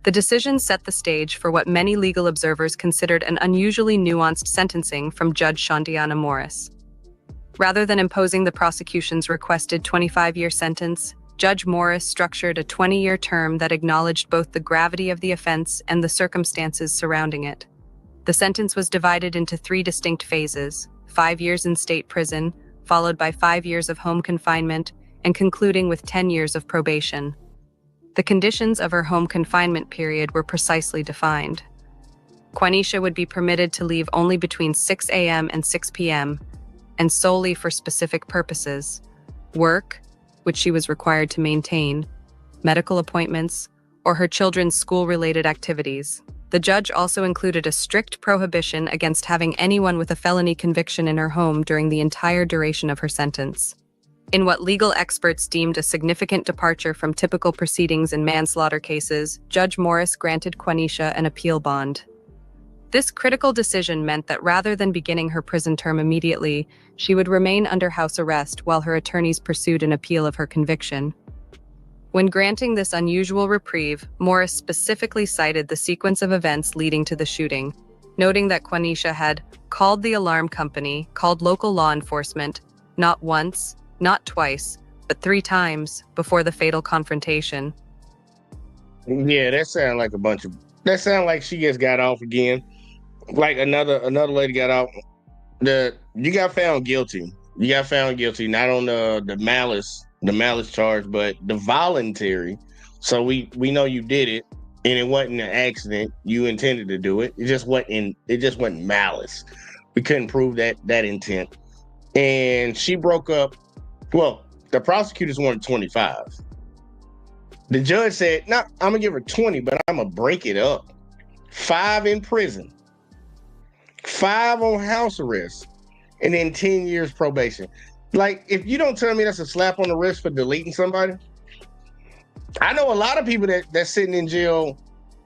The decision set the stage for what many legal observers considered an unusually nuanced sentencing from Judge Shondiana Morris. Rather than imposing the prosecution's requested 25-year sentence, Judge Morris structured a 20-year term that acknowledged both the gravity of the offense and the circumstances surrounding it. The sentence was divided into 3 distinct phases: 5 years in state prison, followed by 5 years of home confinement, and concluding with 10 years of probation. The conditions of her home confinement period were precisely defined. Quenisha would be permitted to leave only between 6 a.m. and 6 p.m., and solely for specific purposes: work, which she was required to maintain, medical appointments, or her children's school-related activities. The judge also included a strict prohibition against having anyone with a felony conviction in her home during the entire duration of her sentence. In what legal experts deemed a significant departure from typical proceedings in manslaughter cases, Judge Morris granted Quenisha an appeal bond. This critical decision meant that rather than beginning her prison term immediately, she would remain under house arrest while her attorneys pursued an appeal of her conviction. When granting this unusual reprieve, Morris specifically cited the sequence of events leading to the shooting, noting that Quenisha had called the alarm company, called local law enforcement, not once, not twice, but 3 times before the fatal confrontation. Yeah, that sounded like she just got off again. Like another lady got out. You got found guilty. You got found guilty, not on the malice charge, but the voluntary. So we know you did it, and it wasn't an accident. You intended to do it. It just wasn't malice. We couldn't prove that intent. And she broke up. Well, the prosecutors wanted 25. The judge said, no, I'm gonna give her 20, but I'm gonna break it up. 5 in prison, 5 on house arrest, and then 10 years probation. Like, if you don't tell me that's a slap on the wrist for deleting somebody, I know a lot of people that's sitting in jail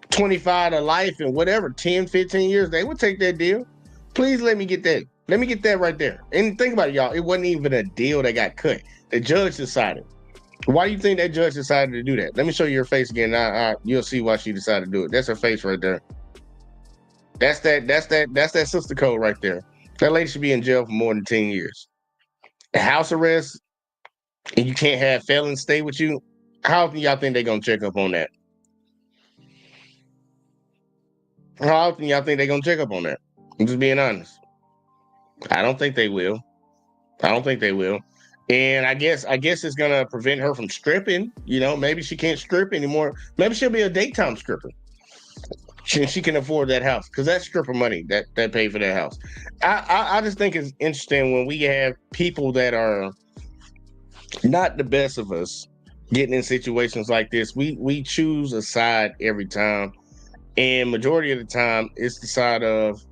25 to life and whatever, 10, 15 years, they would take that deal. Please let me get that. Let me get that right there. And think about it, y'all. It wasn't even a deal that got cut. The judge decided. Why do you think that judge decided to do that? Let me show you her face again. You'll see why she decided to do it. That's her face right there. That's that sister code right there. That lady should be in jail for more than 10 years. House arrest, and you can't have felons stay with you. How often y'all think they're gonna check up on that? How often y'all think they're gonna check up on that? I'm just being honest. I don't think they will. And I guess it's gonna prevent her from stripping. Maybe she can't strip anymore. Maybe she'll be a daytime stripper. She can afford that house because that's stripper money that paid for that house. I just think it's interesting when we have people that are not the best of us getting in situations like this. We choose a side every time, and majority of the time it's the side of.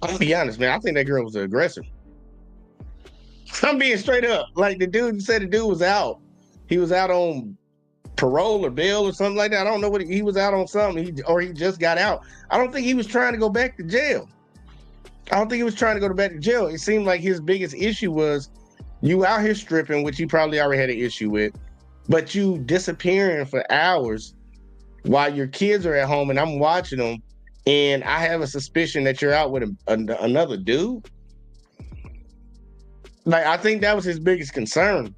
I'll be honest, man. I think that girl was an aggressor. I'm being straight up. Like the dude said, the dude was out. He was out on parole or bail or something like that. I don't know what he was out on something. He just got out. I don't think he was trying to go back to jail. It seemed like his biggest issue was you out here stripping, which he probably already had an issue with, but you disappearing for hours while your kids are at home and I'm watching them, and I have a suspicion that you're out with another dude. Like, I think that was his biggest concern.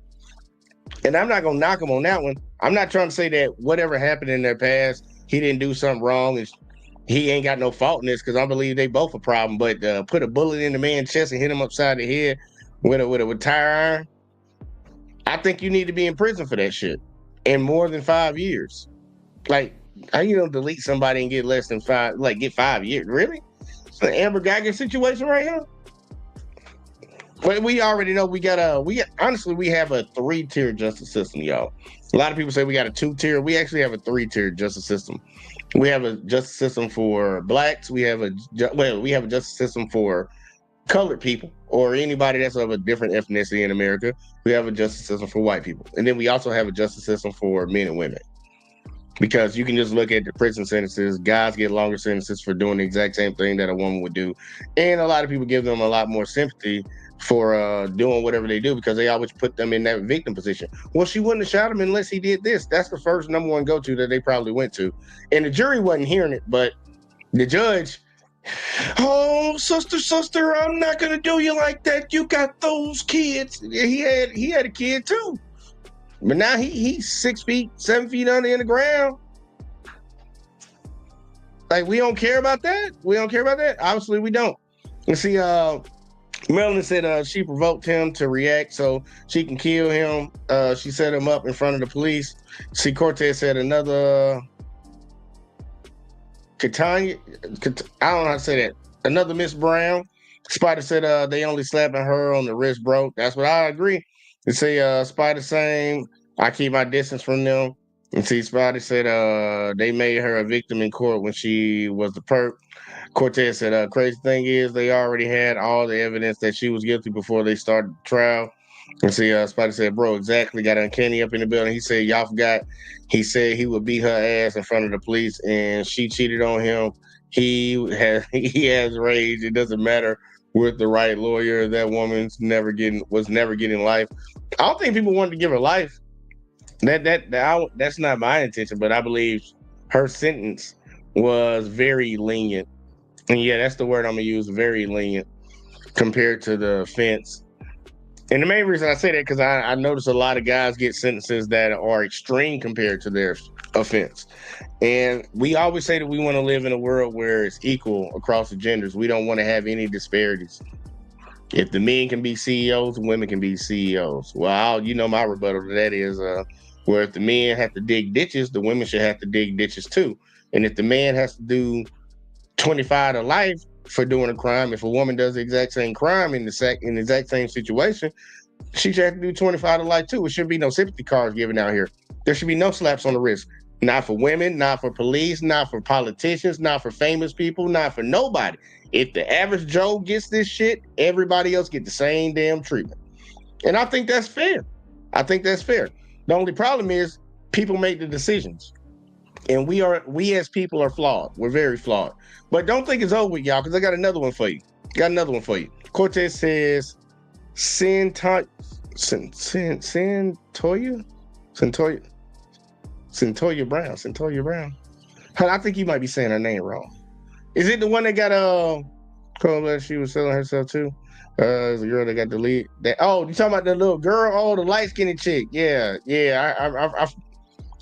And I'm not going to knock him on that one. I'm not trying to say that whatever happened in their past, he didn't do something wrong and he ain't got no fault in this, because I believe they both a problem. But put a bullet in the man's chest and hit him upside the head with a tire iron, I think you need to be in prison for that shit. And more than 5 years. Like, how you don't delete somebody and get less than 5, like get 5 years? Really? It's an Amber Geiger situation right here? But we already know we have a 3-tier justice system, y'all. A lot of people say we got a 2-tier. We actually have a 3-tier justice system. We have a justice system for blacks. We have a justice system for colored people or anybody that's of a different ethnicity in America. We have a justice system for white people. And then we also have a justice system for men and women. Because you can just look at the prison sentences. Guys get longer sentences for doing the exact same thing that a woman would do. And a lot of people give them a lot more sympathy for doing whatever they do because they always put them in that victim position. Well, she wouldn't have shot him unless he did this. That's the first number one go-to that they probably went to. And the jury wasn't hearing it, but the judge, oh, sister, I'm not going to do you like that. You got those kids. He had a kid too. But now he's 6 feet, 7 feet under in the ground. Like, we don't care about that? Obviously, we don't. You see, Marilyn said she provoked him to react so she can kill him. She set him up in front of the police. See, Cortez said another Catania, I don't know how to say that. Another Miss Brown. Spider said they only slapping her on the wrist, bro. That's what I agree. They say Spider saying I keep my distance from them. And see, Spider said they made her a victim in court when she was the perp. Cortez said, crazy thing is they already had all the evidence that she was guilty before they started the trial. And see, Spider said, bro, exactly. Got Uncanny up in the building. He said, y'all forgot. He said he would beat her ass in front of the police and she cheated on him. He has rage. It doesn't matter with the right lawyer. That woman's was never getting life. I don't think people wanted to give her life. That's not my intention, but I believe her sentence was very lenient. And yeah, that's the word I'm gonna use, very lenient compared to the offense. And the main reason I say that because I notice a lot of guys get sentences that are extreme compared to their offense. And we always say that we want to live in a world where it's equal across the genders. We don't want to have any disparities. If the men can be CEOs, women can be CEOs. Well, my rebuttal to that is where if the men have to dig ditches, the women should have to dig ditches too. And if the man has to do 25 to life for doing a crime, if a woman does the exact same crime in the exact same situation, she should have to do 25 to life too. It shouldn't be no sympathy cards given out here. There should be no slaps on the wrist. Not for women, not for police, not for politicians, not for famous people, not for nobody. If the average Joe gets this shit, everybody else get the same damn treatment. And I think that's fair. The only problem is people make the decisions. And we as people are flawed. We're very flawed. But don't think it's over with, y'all, because I got another one for you. Cortez says, Centoya Brown. I think you might be saying her name wrong. Is it the one that got she was selling herself too? The girl that got deleted. You talking about the little girl? Oh, the light-skinned chick. Yeah.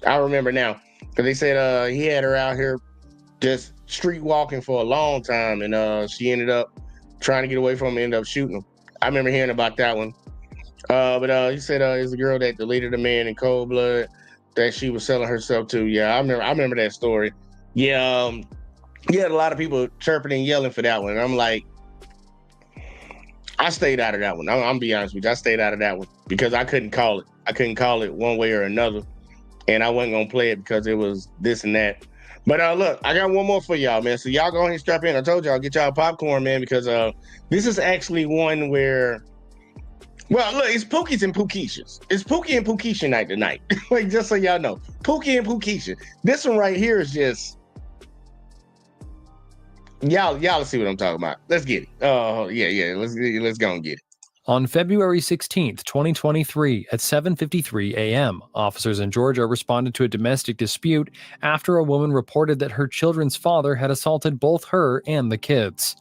I remember now. Because they said he had her out here just street walking for a long time, and she ended up trying to get away from him and ended up shooting him. I remember hearing about that one. But he said it's a girl that deleted a man in cold blood that she was selling herself to. Yeah, I remember that story. Yeah, you had a lot of people chirping and yelling for that one. And I'm like, I stayed out of that one. I'm be honest with you. I stayed out of that one because I couldn't call it. I couldn't call it one way or another. And I wasn't going to play it because it was this and that. But look, I got one more for y'all, man. So y'all go ahead and strap in. I told y'all, get y'all popcorn, man, because this is actually one where, well, look, it's Pookie's and Pookiesha's. It's Pookie and Pookiesha night tonight. Like, just so y'all know. Pookie and Pookiesha. This one right here is just, y'all see what I'm talking about. Let's get it. Oh, yeah. Let's go and get it. On February 16th, 2023, at 7:53 a.m., officers in Georgia responded to a domestic dispute after a woman reported that her children's father had assaulted both her and the kids.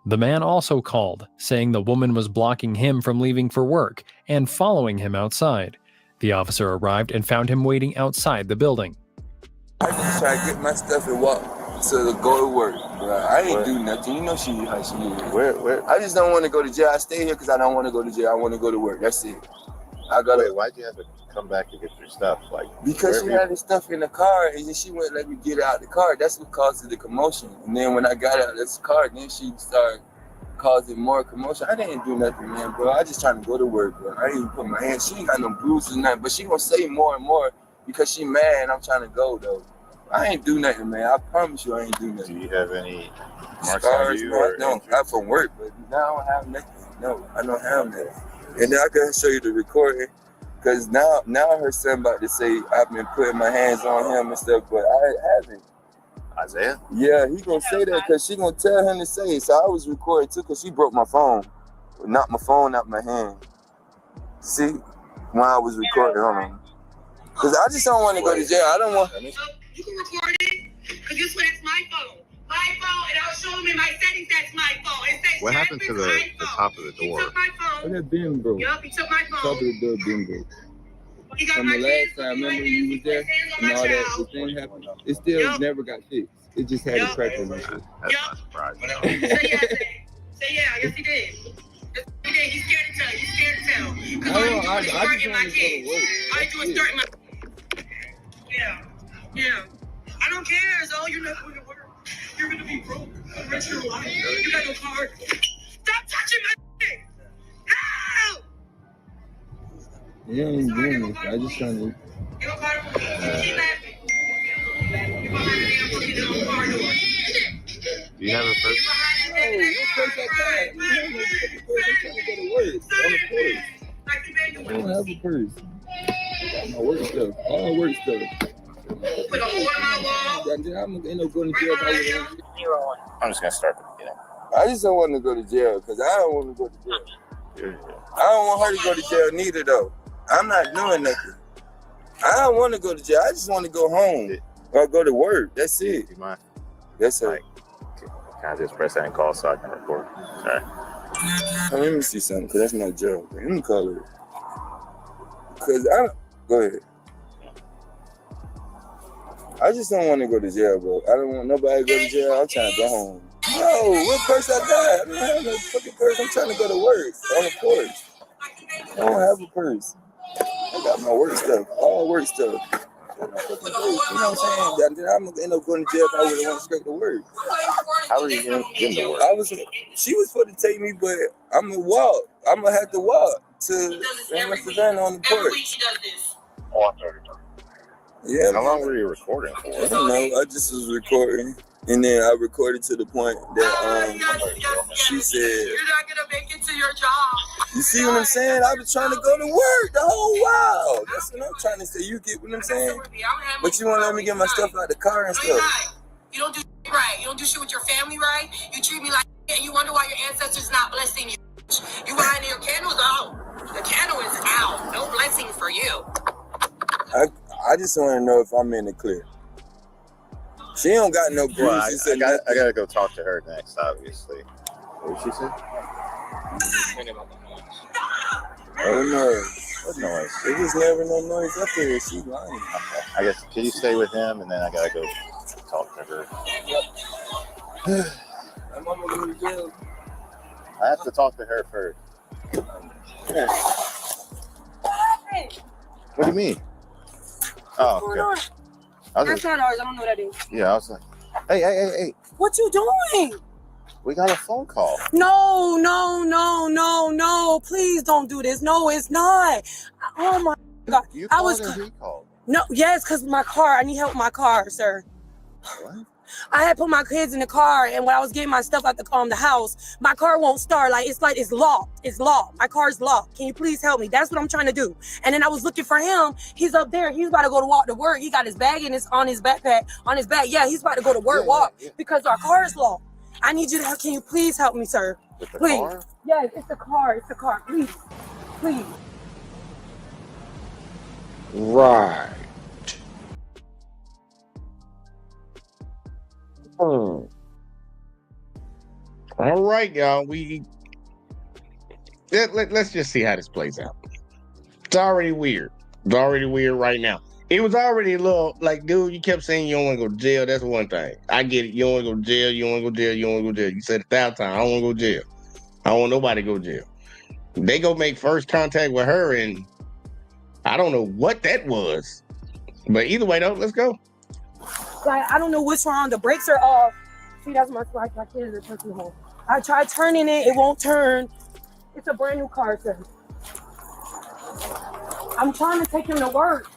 The man also called, saying the woman was blocking him from leaving for work and following him outside. The officer arrived and found him waiting outside the building. I just try to get my stuff and walk to go to work. I ain't do nothing. You know how she is. Where? I just don't want to go to jail. I stay here because I don't want to go to jail. I want to go to work. That's it. Wait, why'd you have to come back to get your stuff? Like, because she had the stuff in the car and then she wouldn't let me get out of the car. That's what caused the commotion. And then when I got out of this car, then she started causing more commotion. I didn't do nothing, man, bro. I just trying to go to work, bro. I didn't even put my hands. She ain't got no bruises or nothing, but she gonna say more and more because she mad and I'm trying to go, though. I ain't do nothing, man. I promise you I ain't do nothing. Do you have any marks scars on you? No, I don't. Not from work, but now I don't have nothing. No, I don't have nothing. And then I can show you the recording, because now her son about to say I've been putting my hands on him and stuff, but I haven't. Isaiah? Yeah, he gonna say that because she gonna tell him to say it. So I was recording too because she broke my phone. Knocked my phone out my hand. See? When I was recording, hold on. Because I just don't want to go to jail. I don't want... You can record it, because this one, that's my phone. My phone, and I'll show him in my settings, that's my phone. It says what happened to the top of the door? He took my phone. That bin broke. Yup, he took my phone. Top of the door bin broke. He got From my the last time, remember when you was there and all that, the thing happened? It still never got fixed. It just had a crack in it. That's not surprising. Say yeah, yes he did. Yes, he did. He's scared to tell. He's scared to tell. Because all you do is start in my kids. All you do is start in my... Yeah. I don't care, so you're not going to work. You're going to be broke the rest of your life. You got no car. Stop touching my thing! Help! Yeah, I ain't doing this. I just trying to... Keep laughing. You're behind the damn fucking car door. Do you have a purse? No, what purse I got? I don't have no fucking purse. I'm trying to go to work. On the purse. I don't have a purse. I got my work stuff. All work stuff. Put a hole in my wall. I'm gonna end up going to jail. I'm just gonna start at the beginning. I just don't want to go to jail because I don't want to go to jail. I don't want her to go to jail neither, though. I'm not doing nothing. I don't want to go to jail. I just want to go home or go to work. That's it. You mind? That's it. Can I just press that and call so I can record? Sorry. Let me see something, because that's my job. Let me call her. Because I don't... Go ahead. I just don't want to go to jail, bro. I don't want nobody to go to jail. I'm trying to go home. No, what purse I got? I don't have no fucking purse. I'm trying to go to work. On the porch. I don't have a purse. I got my work stuff. All work stuff. You know what I'm saying? I'm going to end up going to jail if I wouldn't want straight to work. How are you getting to work? She was supposed to take me, but I'm going to walk. I'm going to have to walk to Savannah on the porch. Yeah. How long were you recording for? I don't know. I just was recording. And then I recorded to the point that she said, "You're not gonna make it to your job." You see what I'm saying? I was trying to go to work the whole while. That's what I'm trying to say. You get what I'm saying? But you won't let me get my stuff out the car and stuff. You don't do shit right. You don't do shit with your family right. You treat me like shit, and you wonder why your ancestors not blessing you. You behind your candle's out. The candle is out. No blessing for you. I just want to know if I'm in the clear. She don't got no bruises. Well, I gotta go talk to her next, obviously. What did she say? Oh no. What noise? There's never no noise up there. She lying. I guess, can you stay with him and then I gotta go talk to her? Yep. My mama go to jail. I have to talk to her first. What do you mean? Oh, okay. That's not ours. I don't know what that is. Yeah, I was like, hey. What you doing? We got a phone call. No. Please don't do this. No, it's not. Oh my God. You I called was. and he called. No, yes, because my car. I need help with my car, sir. What? I had put my kids in the car, and when I was getting my stuff out the house, my car won't start. It's locked. It's locked. My car's locked. Can you please help me? That's what I'm trying to do. And then I was looking for him. He's up there. He's about to go to walk to work. He got his bag on his backpack, on his back. Yeah, he's about to go to work, because our car is locked. I need you to help. Can you please help me, sir? With the Please. car? Yes, it's the car. It's the car. Please. Right. All right, y'all. Let's just see how this plays out. It's already weird. It's already weird right now. It was already a little like, dude, you kept saying you don't want to go to jail. That's one thing. I get it. You don't want to go to jail. You don't want to go to jail. You don't want to go to jail. You said it 1,000 times. I don't want to go to jail. I don't want nobody to go to jail. They go make first contact with her, and I don't know what that was. But either way, though, let's go. I don't know what's wrong. The brakes are off. See, that's my kids are pushing home. I tried turning it. It won't turn. It's a brand new car, sir. I'm trying to take him to work.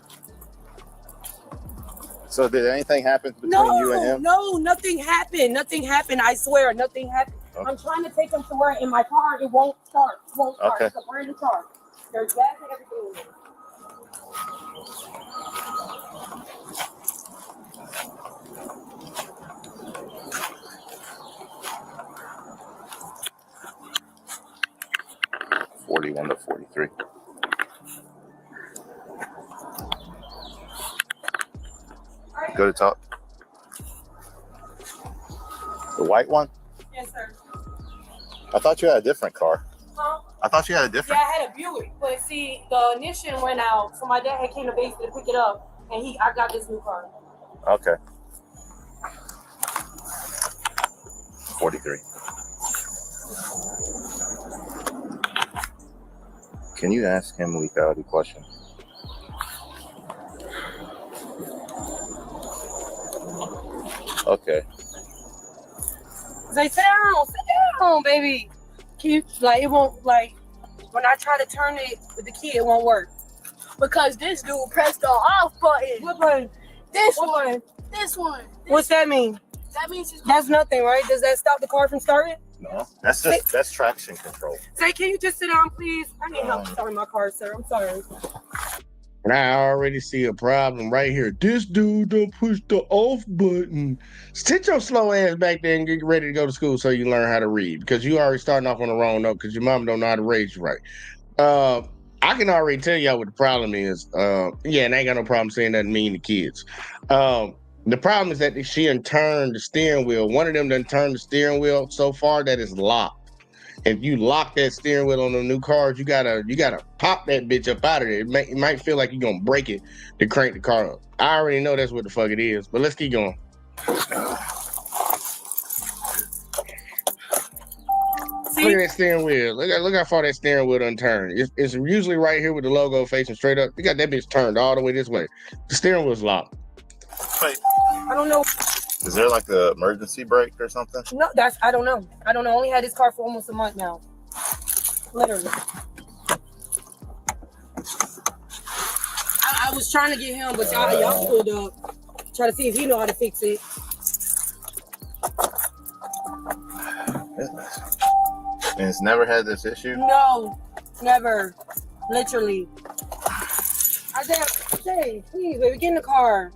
So did anything happen between you and him? No, nothing happened. Nothing happened. I swear, nothing happened. Okay. I'm trying to take him to work in my car. It won't start. Okay. It's a brand new car. There's gas and everything in there. $41 to $43. Go to top. The white one? Yes, sir. I thought you had a different car. Huh? I thought you had a different. Yeah, I had a Buick, but see, the ignition went out, so my dad had came to base to pick it up, and I got this new car. Okay. 43. Can you ask him legality question? Okay. Say, sit down, baby. Can you, it won't, when I try to turn it with the key, it won't work. Because this dude pressed the off button. What button? This one. This one. What's that mean? That means that's nothing, right? Does that stop the car from starting? No, that's traction control. Say, can you just sit down, please? I need help starting my car, sir. I'm sorry. And I already see a problem right here. This dude don't push the off button. Sit your slow ass back there and get ready to go to school so you learn how to read. Because you already starting off on the wrong note because your mom don't know how to raise you right. I can already tell y'all what the problem is. And I ain't got no problem saying nothing mean to kids. The problem is that she done turned the steering wheel. One of them done turned the steering wheel so far that it's locked. If you lock that steering wheel on the new cars, you gotta pop that bitch up out of there. It might feel like you're gonna break it to crank the car up. I already know that's what the fuck it is, but let's keep going. See? Look at that steering wheel. Look how far that steering wheel done turned. It's usually right here with the logo facing straight up. You got that bitch turned all the way this way. The steering wheel's locked. Wait. I don't know. Is there like an emergency brake or something? No, I don't know. I only had this car for almost a month now. Literally. I was trying to get him, but y'all pulled up. Try to see if he know how to fix it. And it's never had this issue? No, never. Literally. I said, please, baby, get in the car.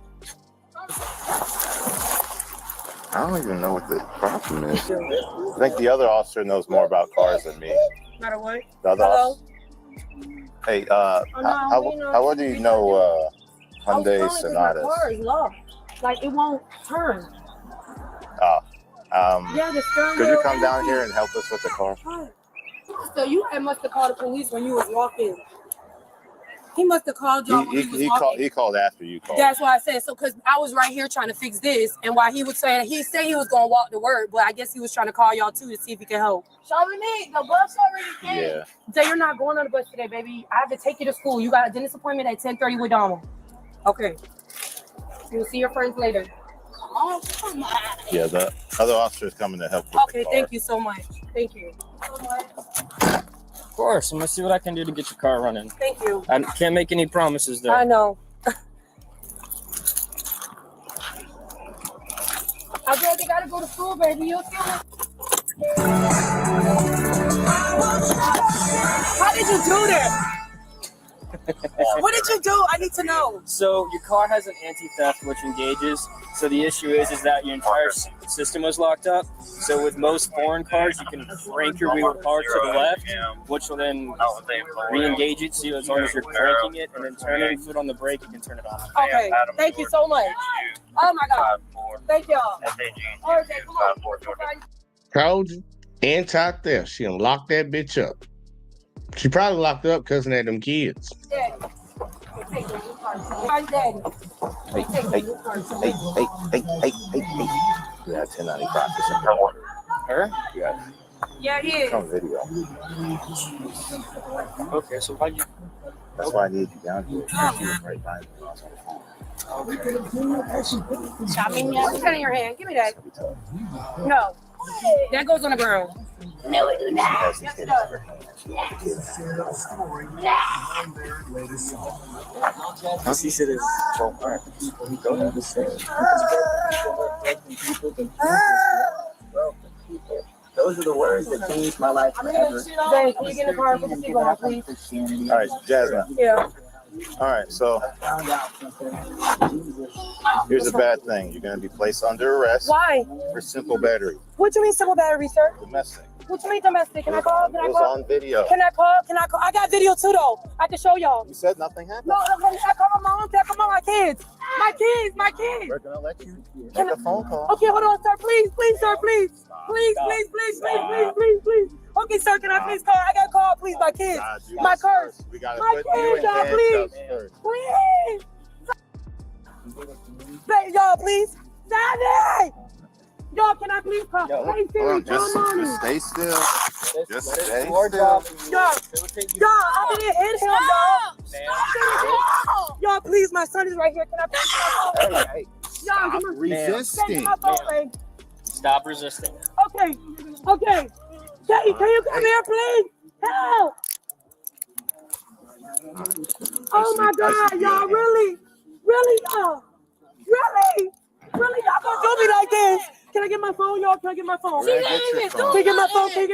I don't even know what the problem is. I think the other officer knows more about cars than me. Matter what? The other officer. Hey, how well do you know Hyundai Sonatas? My car is locked. It won't turn. Could you come down here and help us with the car? So you must have called the police when you was walking. He must have called y'all when he was walking. He called after you called. That's why I said so, because I was right here trying to fix this, and while he was saying he said he was gonna walk to work, but I guess he was trying to call y'all too to see if he could help. Charlene, the bus already came. Yeah. So you're not going on the bus today, baby. I have to take you to school. You got a dentist appointment at 10:30 with Donald. Okay. You'll see your friends later. Oh, come on. Yeah, the other officer is coming to help with Okay, the car. thank you so much. Thank you. Of course, I'm gonna see what I can do to get your car running. Thank you. I can't make any promises though. I know. I really gotta go to school, baby. You'll see me. How did you do that? What did you do? I need to know. So your car has an anti-theft which engages. So the issue is that your entire system was locked up. So with most foreign cars, you can crank your wheel hard to the left, which will then re-engage it. So as long as you're cranking it and then turning foot on the brake, you can turn it off. Okay, thank you so much. Oh my God. Thank y'all. Okay, come on. Told you. Anti-theft. She done locked that bitch up. She probably locked up cussing at them kids. Hey. You got 1095%. Her? Yeah, he is. Come video. Okay, so why you? That's why I need you down here. She was right behind me. Shopping, yeah. What's that in your hand? Give me that. No. That goes on the ground. No, it do not. Yes, it does. She should have. Well, all right. Go ahead. Those are the words that changed my life forever. Zay, can you get in the car and put the seatbelt on, please? All right, Jasmine. Yeah. All right, so here's a bad thing. You're going to be placed under arrest. Why? For simple battery. What do you mean simple battery, sir? Domestic. What you mean domestic? Can I call? It was on video. Can I call? I got video too, though. I can show y'all. You said nothing happened. No, can I call my mom? Can I call my kids? My kids. We're going to let you make a phone call. Okay, hold on, sir. Please, sir, please. Please. Okay, sir, can I please call? I got to call, please, my kids. My cars. We got to My put you kids, in y'all, please. handcuffs first. Please. Y'all, please. Daddy! Y'all, can I please call? Just stay still. Just stay still. Y'all, I didn't hit him, y'all. Y'all, please, my son is right here. Can I please call? Hey, Y'all, stop resisting. Stop resisting. Okay. Can you come here, please? Help! Oh my God, y'all, really, y'all, really, y'all gonna do me like this? Can I get my phone, y'all? Can I get my phone? Can you get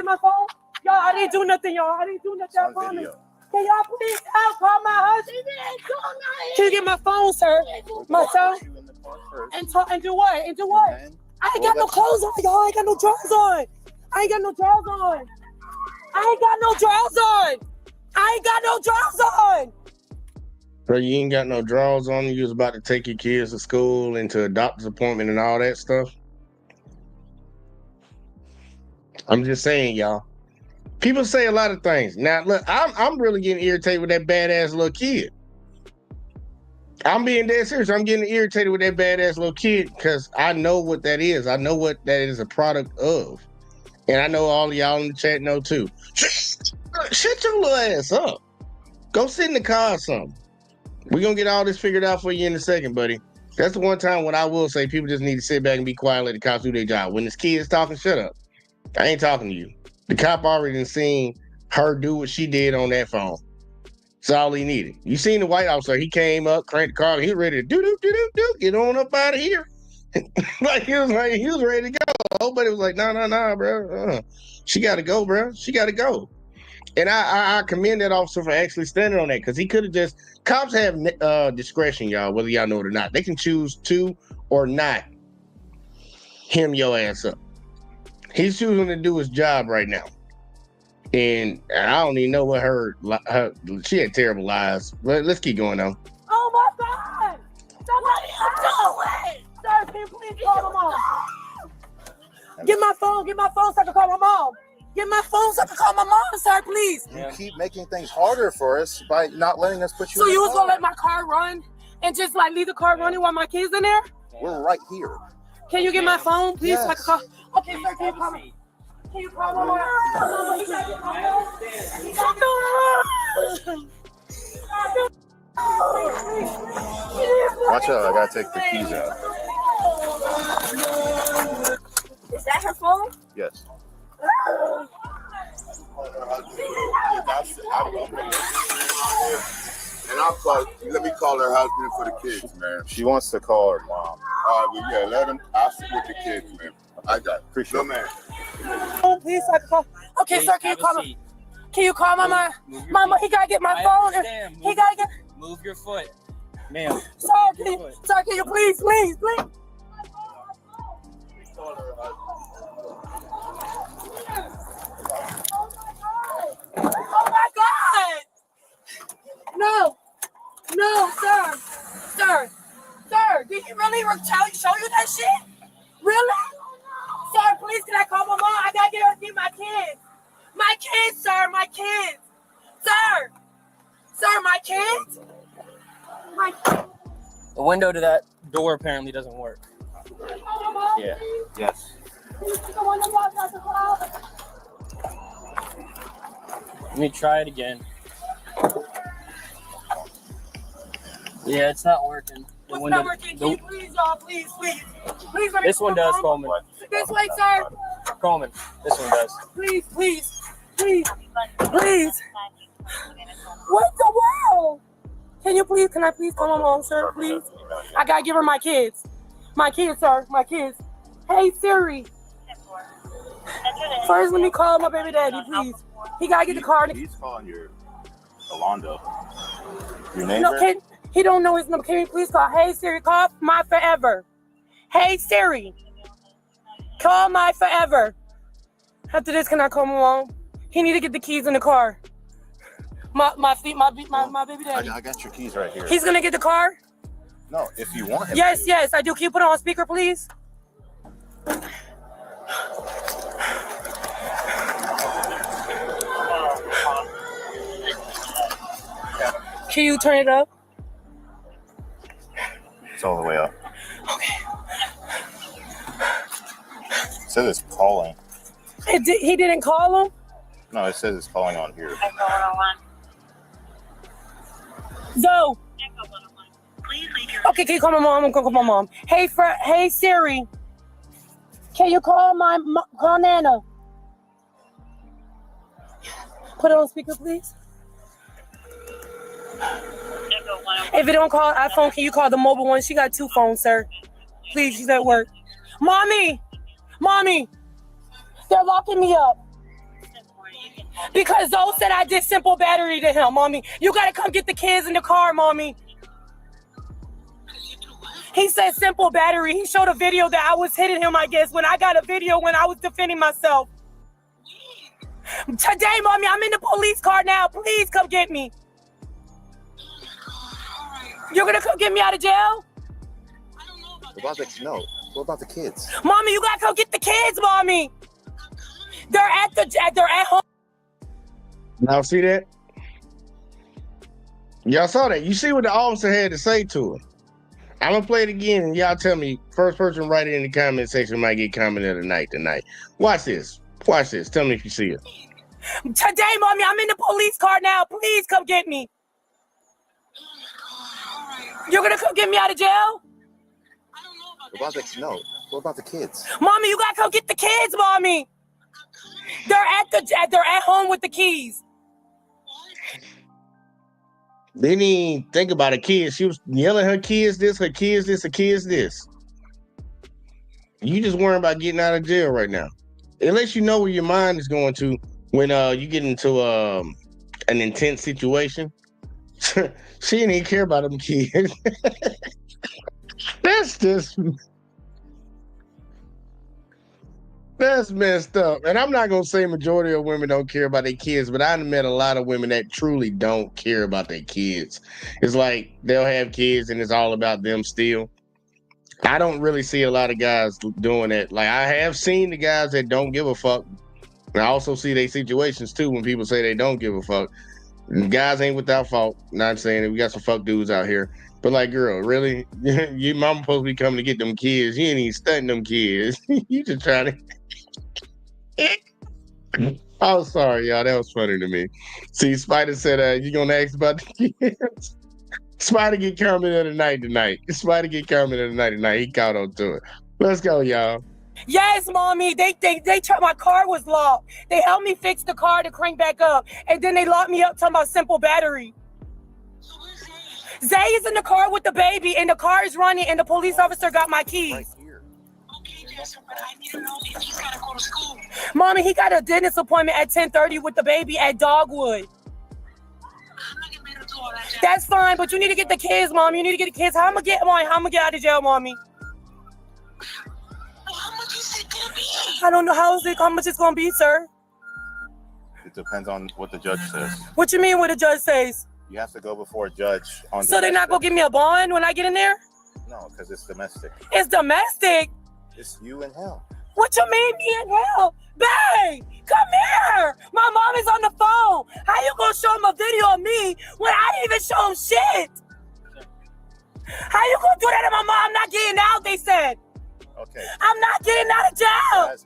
my phone? Y'all, I didn't do nothing, y'all. I promise. Can y'all please help? Call my husband. Can you get my phone, sir? My son? And do what? I ain't got no clothes on, y'all. I ain't got no drawers on. I ain't got no drawers on. Bro, you ain't got no drawers on. You was about to take your kids to school and to a doctor's appointment and all that stuff. I'm just saying, y'all. People say a lot of things. Now, look, I'm really getting irritated with that badass little kid. I'm being dead serious. I'm getting irritated with that badass little kid because I know what that is. I know what that is a product of. And I know all of y'all in the chat know too. Shut your little ass up. Go sit in the car or something. We're going to get all this figured out for you in a second, buddy. That's the one time when I will say people just need to sit back and be quiet and let the cops do their job. When this kid is talking, shut up. I ain't talking to you. The cop already seen her do what she did on that phone. That's all he needed. You seen the white officer. He came up, cranked the car, he was ready to do, get on up out of here. He was ready to go. Nobody was like, nah, bro. She got to go, bro. She got to go. And I commend that officer for actually standing on that because he could have just. Cops have discretion, y'all, whether y'all know it or not. They can choose to or not hem your ass up. He's choosing to do his job right now. And I don't even know what her she had terrible lies. But let's keep going on. Oh my God! Somebody help! Sir, can you please call my mom? Get my phone so I can call my mom. Get my phone so I can call my mom, sir, please. You keep making things harder for us by not letting us put you So in you the was gonna car. let my car run and just like leave the car running while my kids in there? We're right here. Can you get my phone, please, so I can call? Okay, sir, can you call me? Can you call my mom? Watch out, I gotta take the keys out. Is that her phone? Yes. And I'll call. Let me call her husband for the kids, man. She wants to call her mom. All right, well, yeah, let him. I'll sit with the kids, man. I got it. Appreciate it. Man. Oh, please, so I can call. Okay, Please, sir, can you call me? Can you call my mom? Mama, he gotta get my phone. He gotta get. Move your foot, ma'am. Sir, can you please, please, please? Oh my God! No, sir, did he really show you that shit? Really? Sir, please, can I call my mom? I gotta get her to see my kids. My kids, sir, my kids. Sir, my kids. The window to that door apparently doesn't work. Yeah. Yes. Let me try it again. Yeah, it's not working. The What's not working? Can you please, y'all, please, let me This one does, Coleman. This way, sir. Coleman, this one does. Please. What the world? Can I please call my mom, sir, please? I gotta give her my kids. My kids, sir, my kids. Hey, Siri. First, let me call my baby daddy, please. He gotta get the car. He's calling your Alondo. Your neighbor? No, he don't know his number. Can you please call? Hey, Siri, call my forever. Hey, Siri. Call my forever. After this, can I call my mom? He need to get the keys in the car. My baby daddy. I got your keys right here. He's gonna get the car? No, if you want him. Yes, I do. Can you put it on speaker, please? Can you turn it up? It's all the way up. Okay. It says it's calling. He didn't call him? No, it says it's calling on here. Zoe. Okay, can you call my mom? I'm gonna call my mom. Hey, Siri. Can you call call Nana? Put it on speaker, please. If it don't call iPhone, can you call the mobile one? She got 2 phones, sir. Please, she's at work. Mommy, they're locking me up. Because Zoe said I did simple battery to him, Mommy. You gotta come get the kids in the car, Mommy. He said simple battery. He showed a video that I was hitting him, I guess, when I got a video when I was defending myself. Today, Mommy, I'm in the police car now. Please come get me. You're gonna come get me out of jail? What about the kids? Mommy, you gotta come get the kids, Mommy. They're at home. Now see that? Y'all saw that. You see what the officer had to say to her. I'm gonna play it again, and y'all tell me. First person write it in the comment section might get comment of the night tonight. Watch this. Tell me if you see it. Today, Mommy, I'm in the police car now. Please come get me. You're gonna come get me out of jail? What about the kids? Mommy, you gotta come get the kids, Mommy. They're at home with the keys. Didn't even think about her kids. She was yelling her kids this, her kids this, her kids this. You just worrying about getting out of jail right now. Unless you know where your mind is going to when you get into an intense situation. She didn't even care about them kids. That's messed up. And I'm not gonna say majority of women don't care about their kids, but I've met a lot of women that truly don't care about their kids. It's like they'll have kids and it's all about them still. I don't really see a lot of guys doing that. Like I have seen the guys that don't give a fuck And I also see they situations too when people say they don't give a fuck. Guys ain't without fault. Not saying it. We got some fuck dudes out here. But like, girl, really? Your mama supposed to be coming to get them kids. You ain't even stunting them kids. You just trying to. Oh, sorry, y'all. That was funny to me. See, Spider said, you gonna ask about the kids? Spider get comment of the night tonight. Spider get comment of the night tonight. He caught on to it. Let's go, y'all. Yes, mommy. They tried. My car was locked. They helped me fix the car to crank back up, and then they locked me up talking about simple battery. Zay is in the car with the baby, and the car is running, and the police officer got my keys. Mommy, he got a dentist appointment at 10:30 with the baby at Dogwood. That's fine, but you need to get the kids, Mommy. You need to get the kids. How am I get out of jail, Mommy? I don't know how much it's gonna be, sir. It depends on what the judge says. What you mean what the judge says? You have to go before a judge on. So they're not gonna give me a bond when I get in there? No, because it's domestic. It's domestic? It's you and him. What you mean me and him? Babe, come here. My mom is on the phone. How you gonna show him a video of me when I didn't even show him shit? How you gonna do that to my mom? I'm not getting out, they said. Okay. I'm not getting out of jail.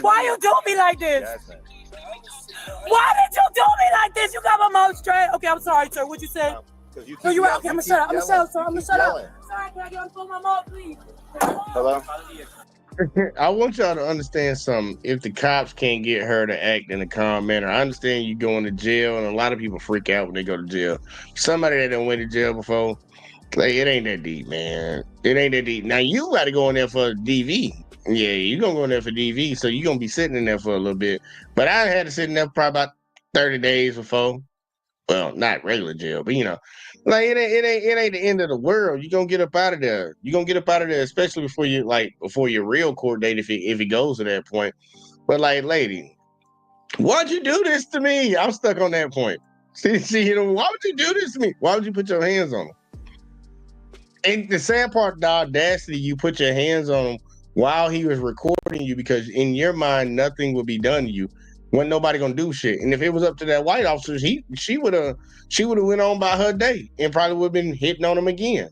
Why you do me like this? Jasmine. Why did you do me like this? You got my mouth straight. Okay, I'm sorry, sir. What'd you say? No, you're right. Okay, I'm gonna shut up. I'm gonna shut up, sir. I'm gonna shut up. yelling. Sorry, can I get on the phone with my mom, please? Hello? I want y'all to understand something. If the cops can't get her to act in a calm manner, I understand you going to jail, and a lot of people freak out when they go to jail. Somebody that done went to jail before, like, it ain't that deep, man. It ain't that deep. Now, you got to go in there for DV. Yeah, you're going to go in there for DV, so you're going to be sitting in there for a little bit. But I had to sit in there for probably about 30 days before. Well, not regular jail, but, like, it ain't the end of the world. You're going to get up out of there. You're going to get up out of there, especially before your real court date, if it goes to that point. But, like, lady, why'd you do this to me? I'm stuck on that point. See, why would you do this to me? Why would you put your hands on him? And the sad part, the audacity, you put your hands on him while he was recording you, because in your mind, nothing would be done to you. Wasn't nobody gonna do shit. And if it was up to that white officer, she would have went on by her day and probably would have been hitting on him again.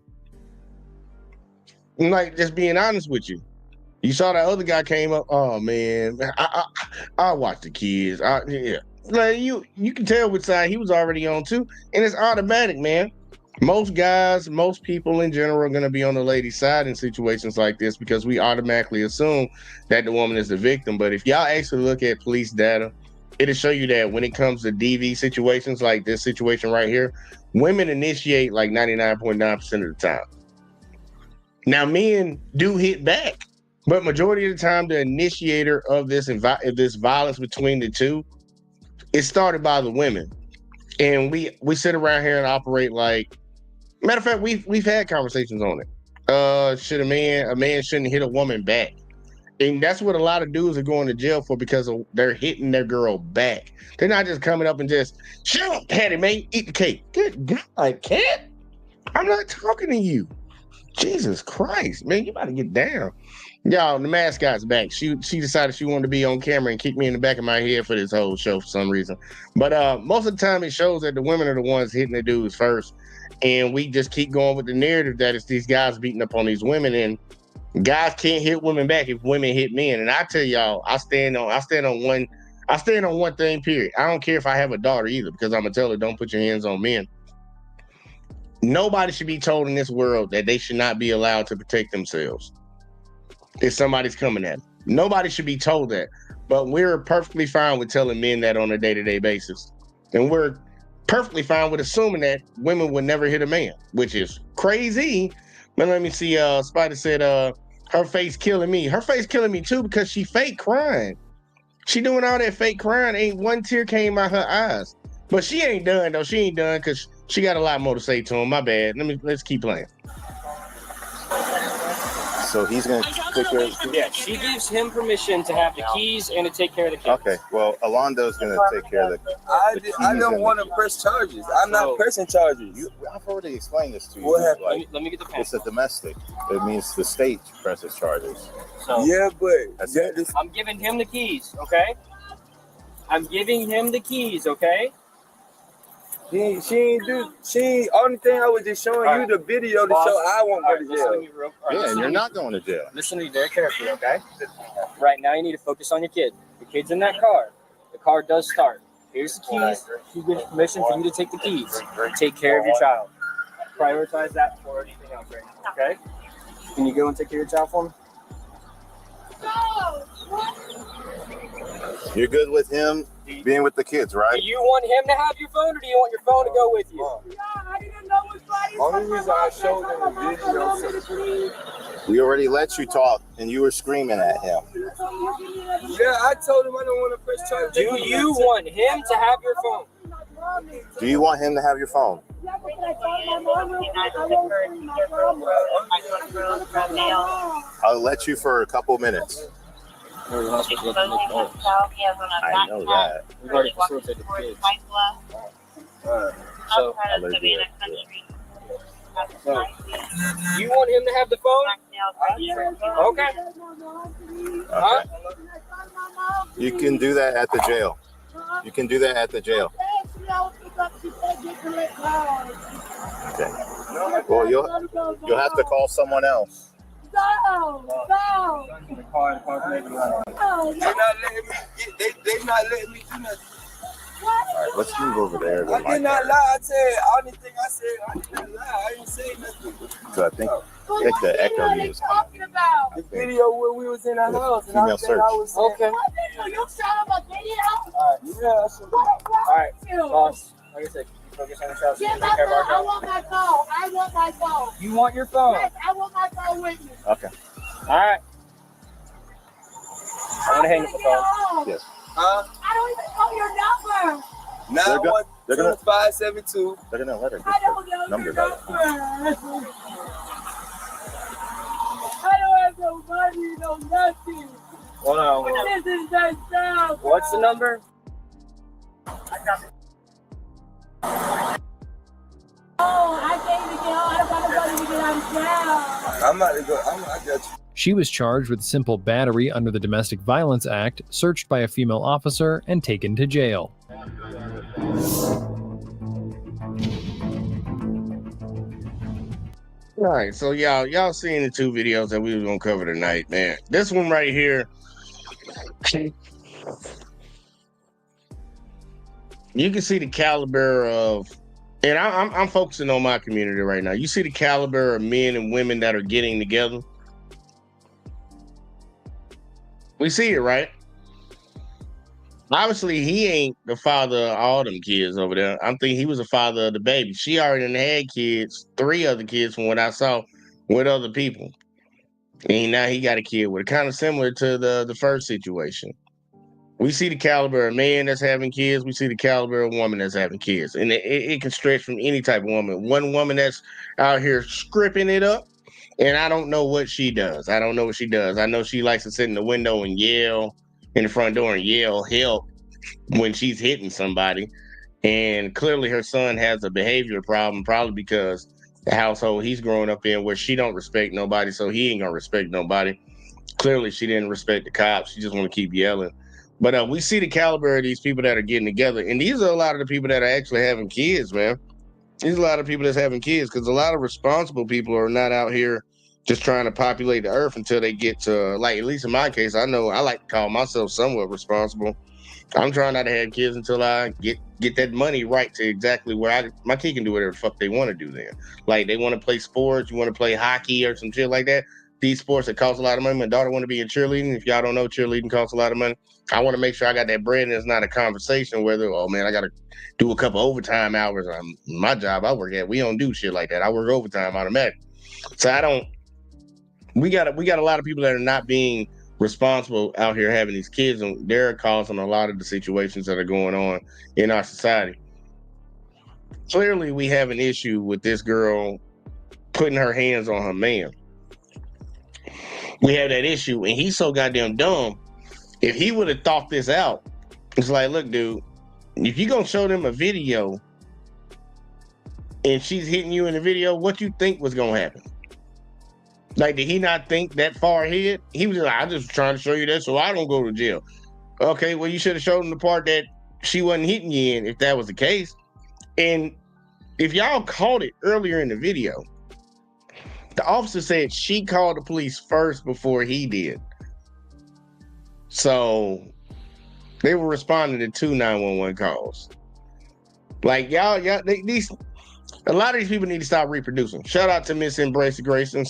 And like, just being honest with you. You saw that other guy came up. Oh man, I watch the kids. Yeah. Like, you can tell which side he was already on too. And it's automatic, man. Most guys, most people in general are going to be on the lady's side in situations like this because we automatically assume that the woman is the victim. But if y'all actually look at police data, it'll show you that when it comes to DV situations like this situation right here, women initiate like 99.9% of the time. Now, men do hit back, but majority of the time, the initiator of this violence between the two, it started by the women. And we sit around here and operate like, matter of fact, we've had conversations on it. Should a man shouldn't hit a woman back? And that's what a lot of dudes are going to jail for, because they're hitting their girl back. They're not just coming up and just, shut up, Patty, man, eat the cake. Good God, cat. I'm not talking to you. Jesus Christ, man, you about to get down. Y'all, the mascot's back. She decided she wanted to be on camera and kick me in the back of my head for this whole show for some reason. But most of the time it shows that the women are the ones hitting the dudes first. And we just keep going with the narrative that it's these guys beating up on these women, and guys can't hit women back if women hit men. And I tell y'all, I stand on one thing, period. I don't care if I have a daughter either, because I'm gonna tell her, don't put your hands on men. Nobody should be told in this world that they should not be allowed to protect themselves if somebody's coming at them. Nobody should be told that. But we're perfectly fine with telling men that on a day-to-day basis. And we're perfectly fine with assuming that women would never hit a man, which is crazy. But let me see, Spider said, her face killing me. Her face killing me too, because she fake crying. She doing all that fake crying. Ain't one tear came out her eyes. But she ain't done, though. She ain't done, because she got a lot more to say to him. My bad. Let's keep playing. So he's gonna take care of the kids? Yeah, she gives him permission to have the keys and to take care of the kids. Okay, well, Alondo's gonna take care of the keys. I don't want to press charges. I'm not pressing charges. I've already explained this to you. What happened? Like, Let me get the pen. it's a domestic. It means the state presses charges. So, yeah, but I'm giving him the keys, okay? I'm giving him the keys, okay? Only thing I was just showing you the video to show I won't go to jail. Yeah, and you're not going to jail. Listen to me very carefully, okay? Right now, you need to focus on your kid. The kid's in that car. The car does start. Here's the keys. She gives permission for you to take the keys. Take care of your child. Prioritize that before anything else right now, okay? Can you go and take care of your child for me? You're good with him being with the kids, right? Do you want him to have your phone, or do you want your phone to go with you? Only reason I showed him the video. We already let you talk, and you were screaming at him. Yeah, I told him I don't want to press charges. Do you want him to have your phone? Do you want him to have your phone? I'll let you for a couple minutes. I know that. We've already facilitated the kids. So, you want him to have the phone? Okay. Okay. You can do that at the jail. You can do that at the jail. Okay. Well, you'll have to call someone else. They're not letting me do nothing. All right, let's move over there. I did not lie. I said only thing I said. I didn't lie. I didn't say nothing. So I think the echo is coming. The video where we was in the house and I Female said search. I was Okay. You shot up a video? Yeah. All right, boss. Like I said, focus on the child. Yes, Take care of our I child. want my phone. I want my phone. You want your phone? Yes, I want my phone with me. Okay. All right. I'm gonna hang up the phone. Yes. Huh? I don't even know your number. They're gonna 572. They're gonna let her I get don't know the number your back. number. I don't have no money, no nothing. Hold on. This is my stuff. What's the number? Oh, I can't even get home. I don't got no money to get out of jail. I'm about to go. I got you. She was charged with simple battery under the Domestic Violence Act, searched by a female officer, and taken to jail. All right, so y'all seen the two videos that we was gonna cover tonight, man. This one right here, you can see the caliber of, and I'm focusing on my community right now. You see the caliber of men and women that are getting together. We see it, right? Obviously, he ain't the father of all them kids over there. I'm thinking he was the father of the baby. She already done had kids, 3 other kids from what I saw with other people. And now he got a kid with it. Kind of similar to the first situation. We see the caliber of man that's having kids. We see the caliber of woman that's having kids. And it can stretch from any type of woman. One woman that's out here scripting it up, and I don't know what she does. I don't know what she does. I know she likes to sit in the window and yell in the front door and yell help when she's hitting somebody. And clearly her son has a behavior problem, probably because the household he's growing up in where she don't respect nobody, so he ain't gonna respect nobody. Clearly she didn't respect the cops. She just want to keep yelling. But we see the caliber of these people that are getting together. And these are a lot of the people that are actually having kids, man. These are a lot of people that's having kids, because a lot of responsible people are not out here just trying to populate the earth until they get to, like, at least in my case, I know I like to call myself somewhat responsible. I'm trying not to have kids until I get that money right to exactly where my kid can do whatever the fuck they want to do then. Like, they want to play sports, you want to play hockey or some shit like that. These sports that cost a lot of money. My daughter want to be in cheerleading. If y'all don't know, cheerleading costs a lot of money. I want to make sure I got that bread, and it's not a conversation whether, oh man, I got to do a couple overtime hours on my job I work at. We don't do shit like that. I work overtime automatic. So we got a lot of people that are not being responsible out here having these kids, and they're causing a lot of the situations that are going on in our society. Clearly, we have an issue with this girl putting her hands on her man. we have that issue, and he's so goddamn dumb. If he would have thought this out, it's like, look, dude, if you gonna show them a video and she's hitting you in the video, what you think was gonna happen? Like, did he not think that far ahead? He was like, I'm just trying to show you that so I don't go to jail. Okay, well, you should have shown him the part that she wasn't hitting you in if that was the case. And if y'all caught it earlier in the video, the officer said she called the police first before he did. So they were responding to 2 911 calls. Like, y'all, a lot of these people need to stop reproducing. Shout out to Miss Embrace Grayson.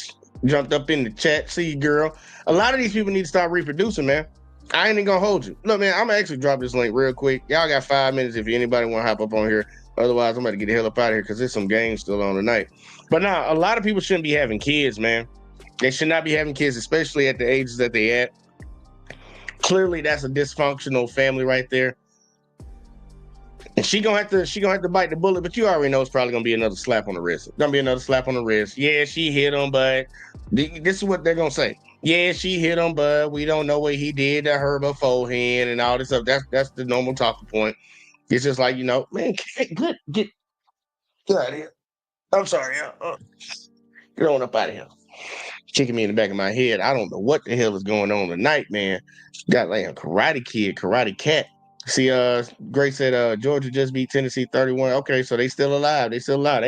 Jumped up in the chat. See you, girl. A lot of these people need to stop reproducing, man. I ain't even gonna hold you. Look, man, I'm gonna actually drop this link real quick. Y'all got 5 minutes if anybody want to hop up on here. Otherwise, I'm about to get the hell up out of here because there's some games still on tonight. But nah, a lot of people shouldn't be having kids, man. They should not be having kids, especially at the ages that they at. Clearly, that's a dysfunctional family right there. And she gonna have to bite the bullet, but you already know it's probably gonna be another slap on the wrist. It's gonna be another slap on the wrist. Yeah, she hit him, but this is what they're gonna say. Yeah, she hit him, but we don't know what he did to her beforehand and all this stuff. That's the normal talking point. It's just like, man, get out of here. I'm sorry, get on up out of here. Kicking me in the back of my head. I don't know what the hell is going on tonight, man. Got like a karate cat. See, Grace said Georgia just beat Tennessee 31. Okay, so they still alive. They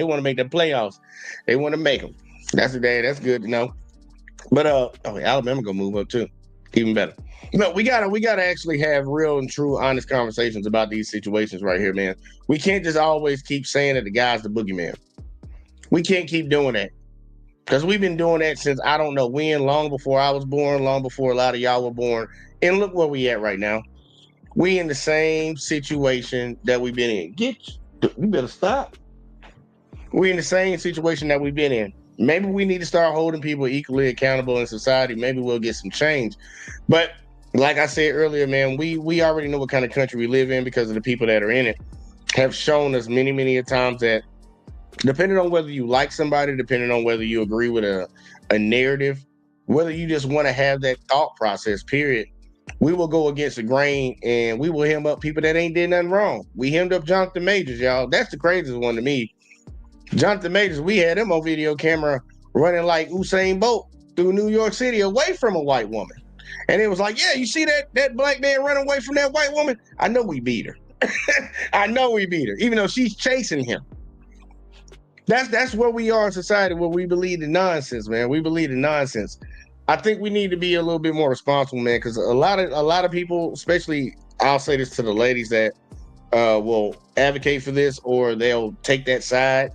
want to make the playoffs. They want to make them. That's good to know. But Alabama gonna move up too. Even better. We gotta actually have real and true, honest conversations about these situations right here, man. We can't just always keep saying that the guy's the boogeyman. We can't keep doing that. Because we've been doing that since I don't know when, long before I was born, long before a lot of y'all were born. And look where we at right now. We in the same situation that we've been in. You better stop. We in the same situation that we've been in. Maybe we need to start holding people equally accountable in society. Maybe we'll get some change. But like I said earlier, man, we already know what kind of country we live in because of the people that are in it have shown us many, many times that depending on whether you like somebody, depending on whether you agree with a narrative, whether you just want to have that thought process, period, we will go against the grain and we will hem up people that ain't did nothing wrong. We hemmed up Jonathan Majors, y'all. That's the craziest one to me. Jonathan Majors, we had him on video camera running like Usain Bolt through New York City away from a white woman. And it was like, yeah, you see that black man running away from that white woman? I know we beat her. I know we beat her, even though she's chasing him. That's where we are in society, where we believe in nonsense, man. We believe in nonsense. I think we need to be a little bit more responsible, man, because a lot of people, especially, I'll say this to the ladies that will advocate for this or they'll take that side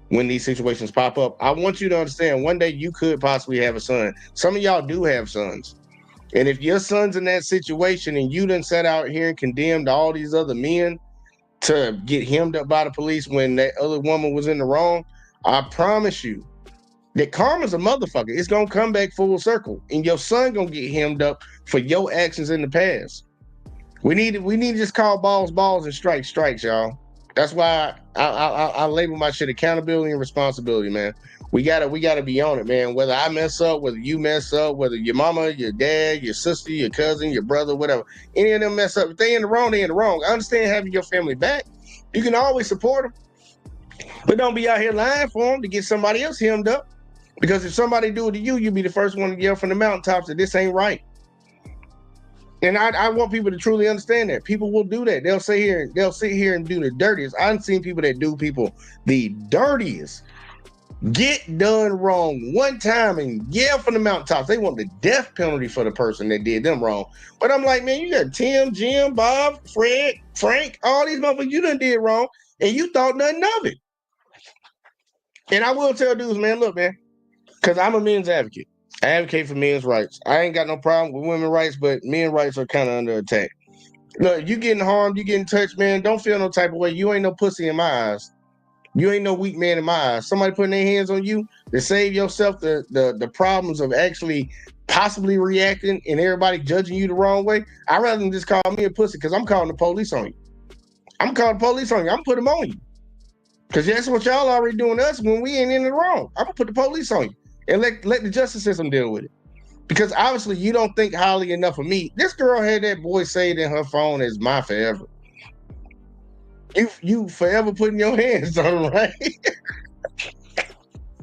when these situations pop up. I want you to understand, one day you could possibly have a son. Some of y'all do have sons. And if your son's in that situation and you done sat out here and condemned all these other men to get hemmed up by the police when that other woman was in the wrong, I promise you that karma's a motherfucker. It's gonna come back full circle, and your son gonna get hemmed up for your actions in the past. We need to just call balls and strikes, y'all. That's why I label my shit accountability and responsibility, man. We gotta be on it, man. Whether I mess up, whether you mess up, whether your mama, your dad, your sister, your cousin, your brother, whatever, any of them mess up. If they in the wrong, they in the wrong. I understand having your family back. You can always support them, but don't be out here lying for them to get somebody else hemmed up. Because if somebody do it to you, you'll be the first one to yell from the mountaintops that this ain't right. And I want people to truly understand that. People will do that. They'll sit here and do the dirtiest. I've seen people that do people the dirtiest get done wrong one time and yell from the mountaintops. They want the death penalty for the person that did them wrong. But I'm like, man, you got Tim, Jim, Bob, Fred, Frank, all these motherfuckers you done did wrong, and you thought nothing of it. And I will tell dudes, man, look, man, because I'm a men's advocate. I advocate for men's rights. I ain't got no problem with women's rights, but men's rights are kind of under attack. Look, you getting harmed, you getting touched, man, don't feel no type of way. You ain't no pussy in my eyes. You ain't no weak man in my eyes. Somebody putting their hands on you to save yourself the problems of actually possibly reacting and everybody judging you the wrong way. I'd rather than just call me a pussy because I'm calling the police on you. I'm calling the police on you. I'm putting them on you. Because that's what y'all already doing to us when we ain't in the wrong. I'm going to put the police on you and let the justice system deal with it. Because obviously you don't think highly enough of me. This girl had that boy saved in her phone as my forever. You forever putting your hands on him, right?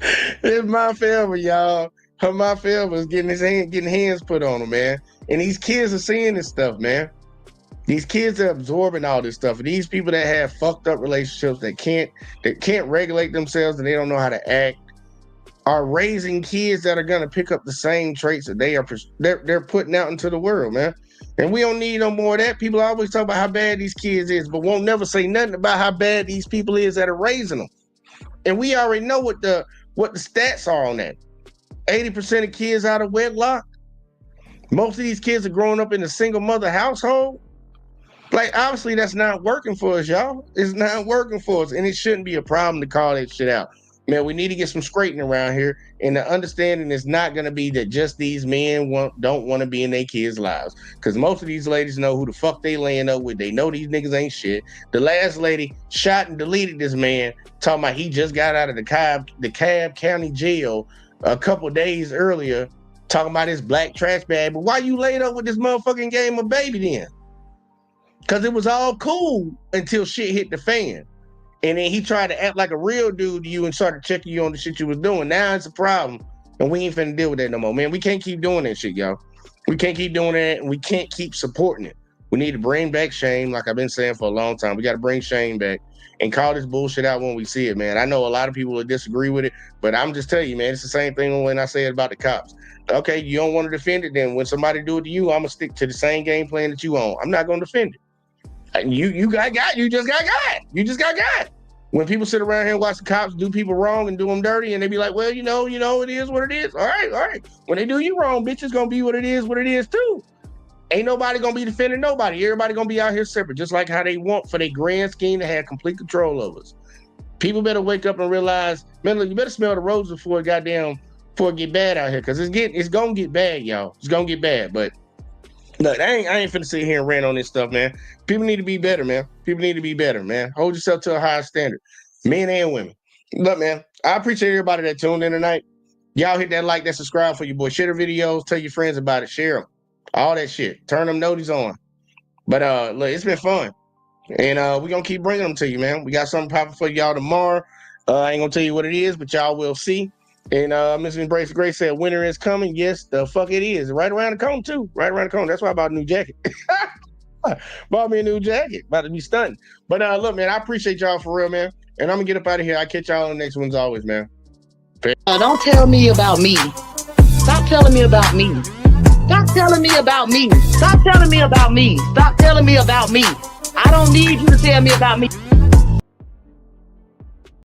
It's my forever, y'all. Her my forever is getting hands put on him, man. And these kids are seeing this stuff, man. These kids are absorbing all this stuff. And these people that have fucked up relationships that can't regulate themselves and they don't know how to act are raising kids that are gonna pick up the same traits that they're putting out into the world, man. And we don't need no more of that. People always talk about how bad these kids is, but won't never say nothing about how bad these people is that are raising them. And we already know what the stats are on that. 80% of kids out of wedlock. Most of these kids are growing up in a single mother household. Like, obviously, that's not working for us, y'all. It's not working for us, and it shouldn't be a problem to call that shit out. Man, we need to get some straightening around here, and the understanding is not going to be that just these men don't want to be in their kids' lives, because most of these ladies know who the fuck they laying up with. They know these niggas ain't shit. The last lady shot and deleted this man, talking about he just got out of the Cobb County jail a couple days earlier, talking about his black trash bag. But why you laid up with this motherfucking game of baby then? Because it was all cool until shit hit the fan. And then he tried to act like a real dude to you and started checking you on the shit you was doing. Now it's a problem. And we ain't finna deal with that no more. Man, we can't keep doing that shit, y'all. We can't keep doing that, and we can't keep supporting it. We need to bring back shame, like I've been saying for a long time. We got to bring shame back and call this bullshit out when we see it, man. I know a lot of people will disagree with it, but I'm just telling you, man, it's the same thing when I say it about the cops. Okay, you don't want to defend it, then when somebody do it to you, I'm going to stick to the same game plan that you own. I'm not going to defend it. You just got got. When people sit around here and watch the cops do people wrong and do them dirty, and they be like, well, you know, it is what it is. All right. When they do you wrong, bitch, it's gonna be what it is too. Ain't nobody gonna be defending nobody. Everybody gonna be out here separate, just like how they want for their grand scheme to have complete control over us. People better wake up and realize, man, look, you better smell the roses before it get bad out here, because it's gonna get bad, y'all. It's gonna get bad, but look, I ain't finna sit here and rant on this stuff, man. People need to be better, man. People need to be better, man. Hold yourself to a higher standard, men and women. Look, man, I appreciate everybody that tuned in tonight. Y'all hit that like, that subscribe for your boy. Share the videos, tell your friends about it, share them, all that shit. Turn them noties on. But look, it's been fun, and we're gonna keep bringing them to you, man. We got something popping for y'all tomorrow. I ain't gonna tell you what it is, but y'all will see. And Miss Embrace Grace said, winter is coming. Yes, the fuck it is. Right around the corner, too. Right around the corner. That's why I bought a new jacket. Bought me a new jacket. About to be stunning. But look, man, I appreciate y'all for real, man. And I'm going to get up out of here. I'll catch y'all on the next one as always, man. Don't tell me about me. Stop telling me about me. Stop telling me about me. Stop telling me about me. Stop telling me about me. I don't need you to tell me about me.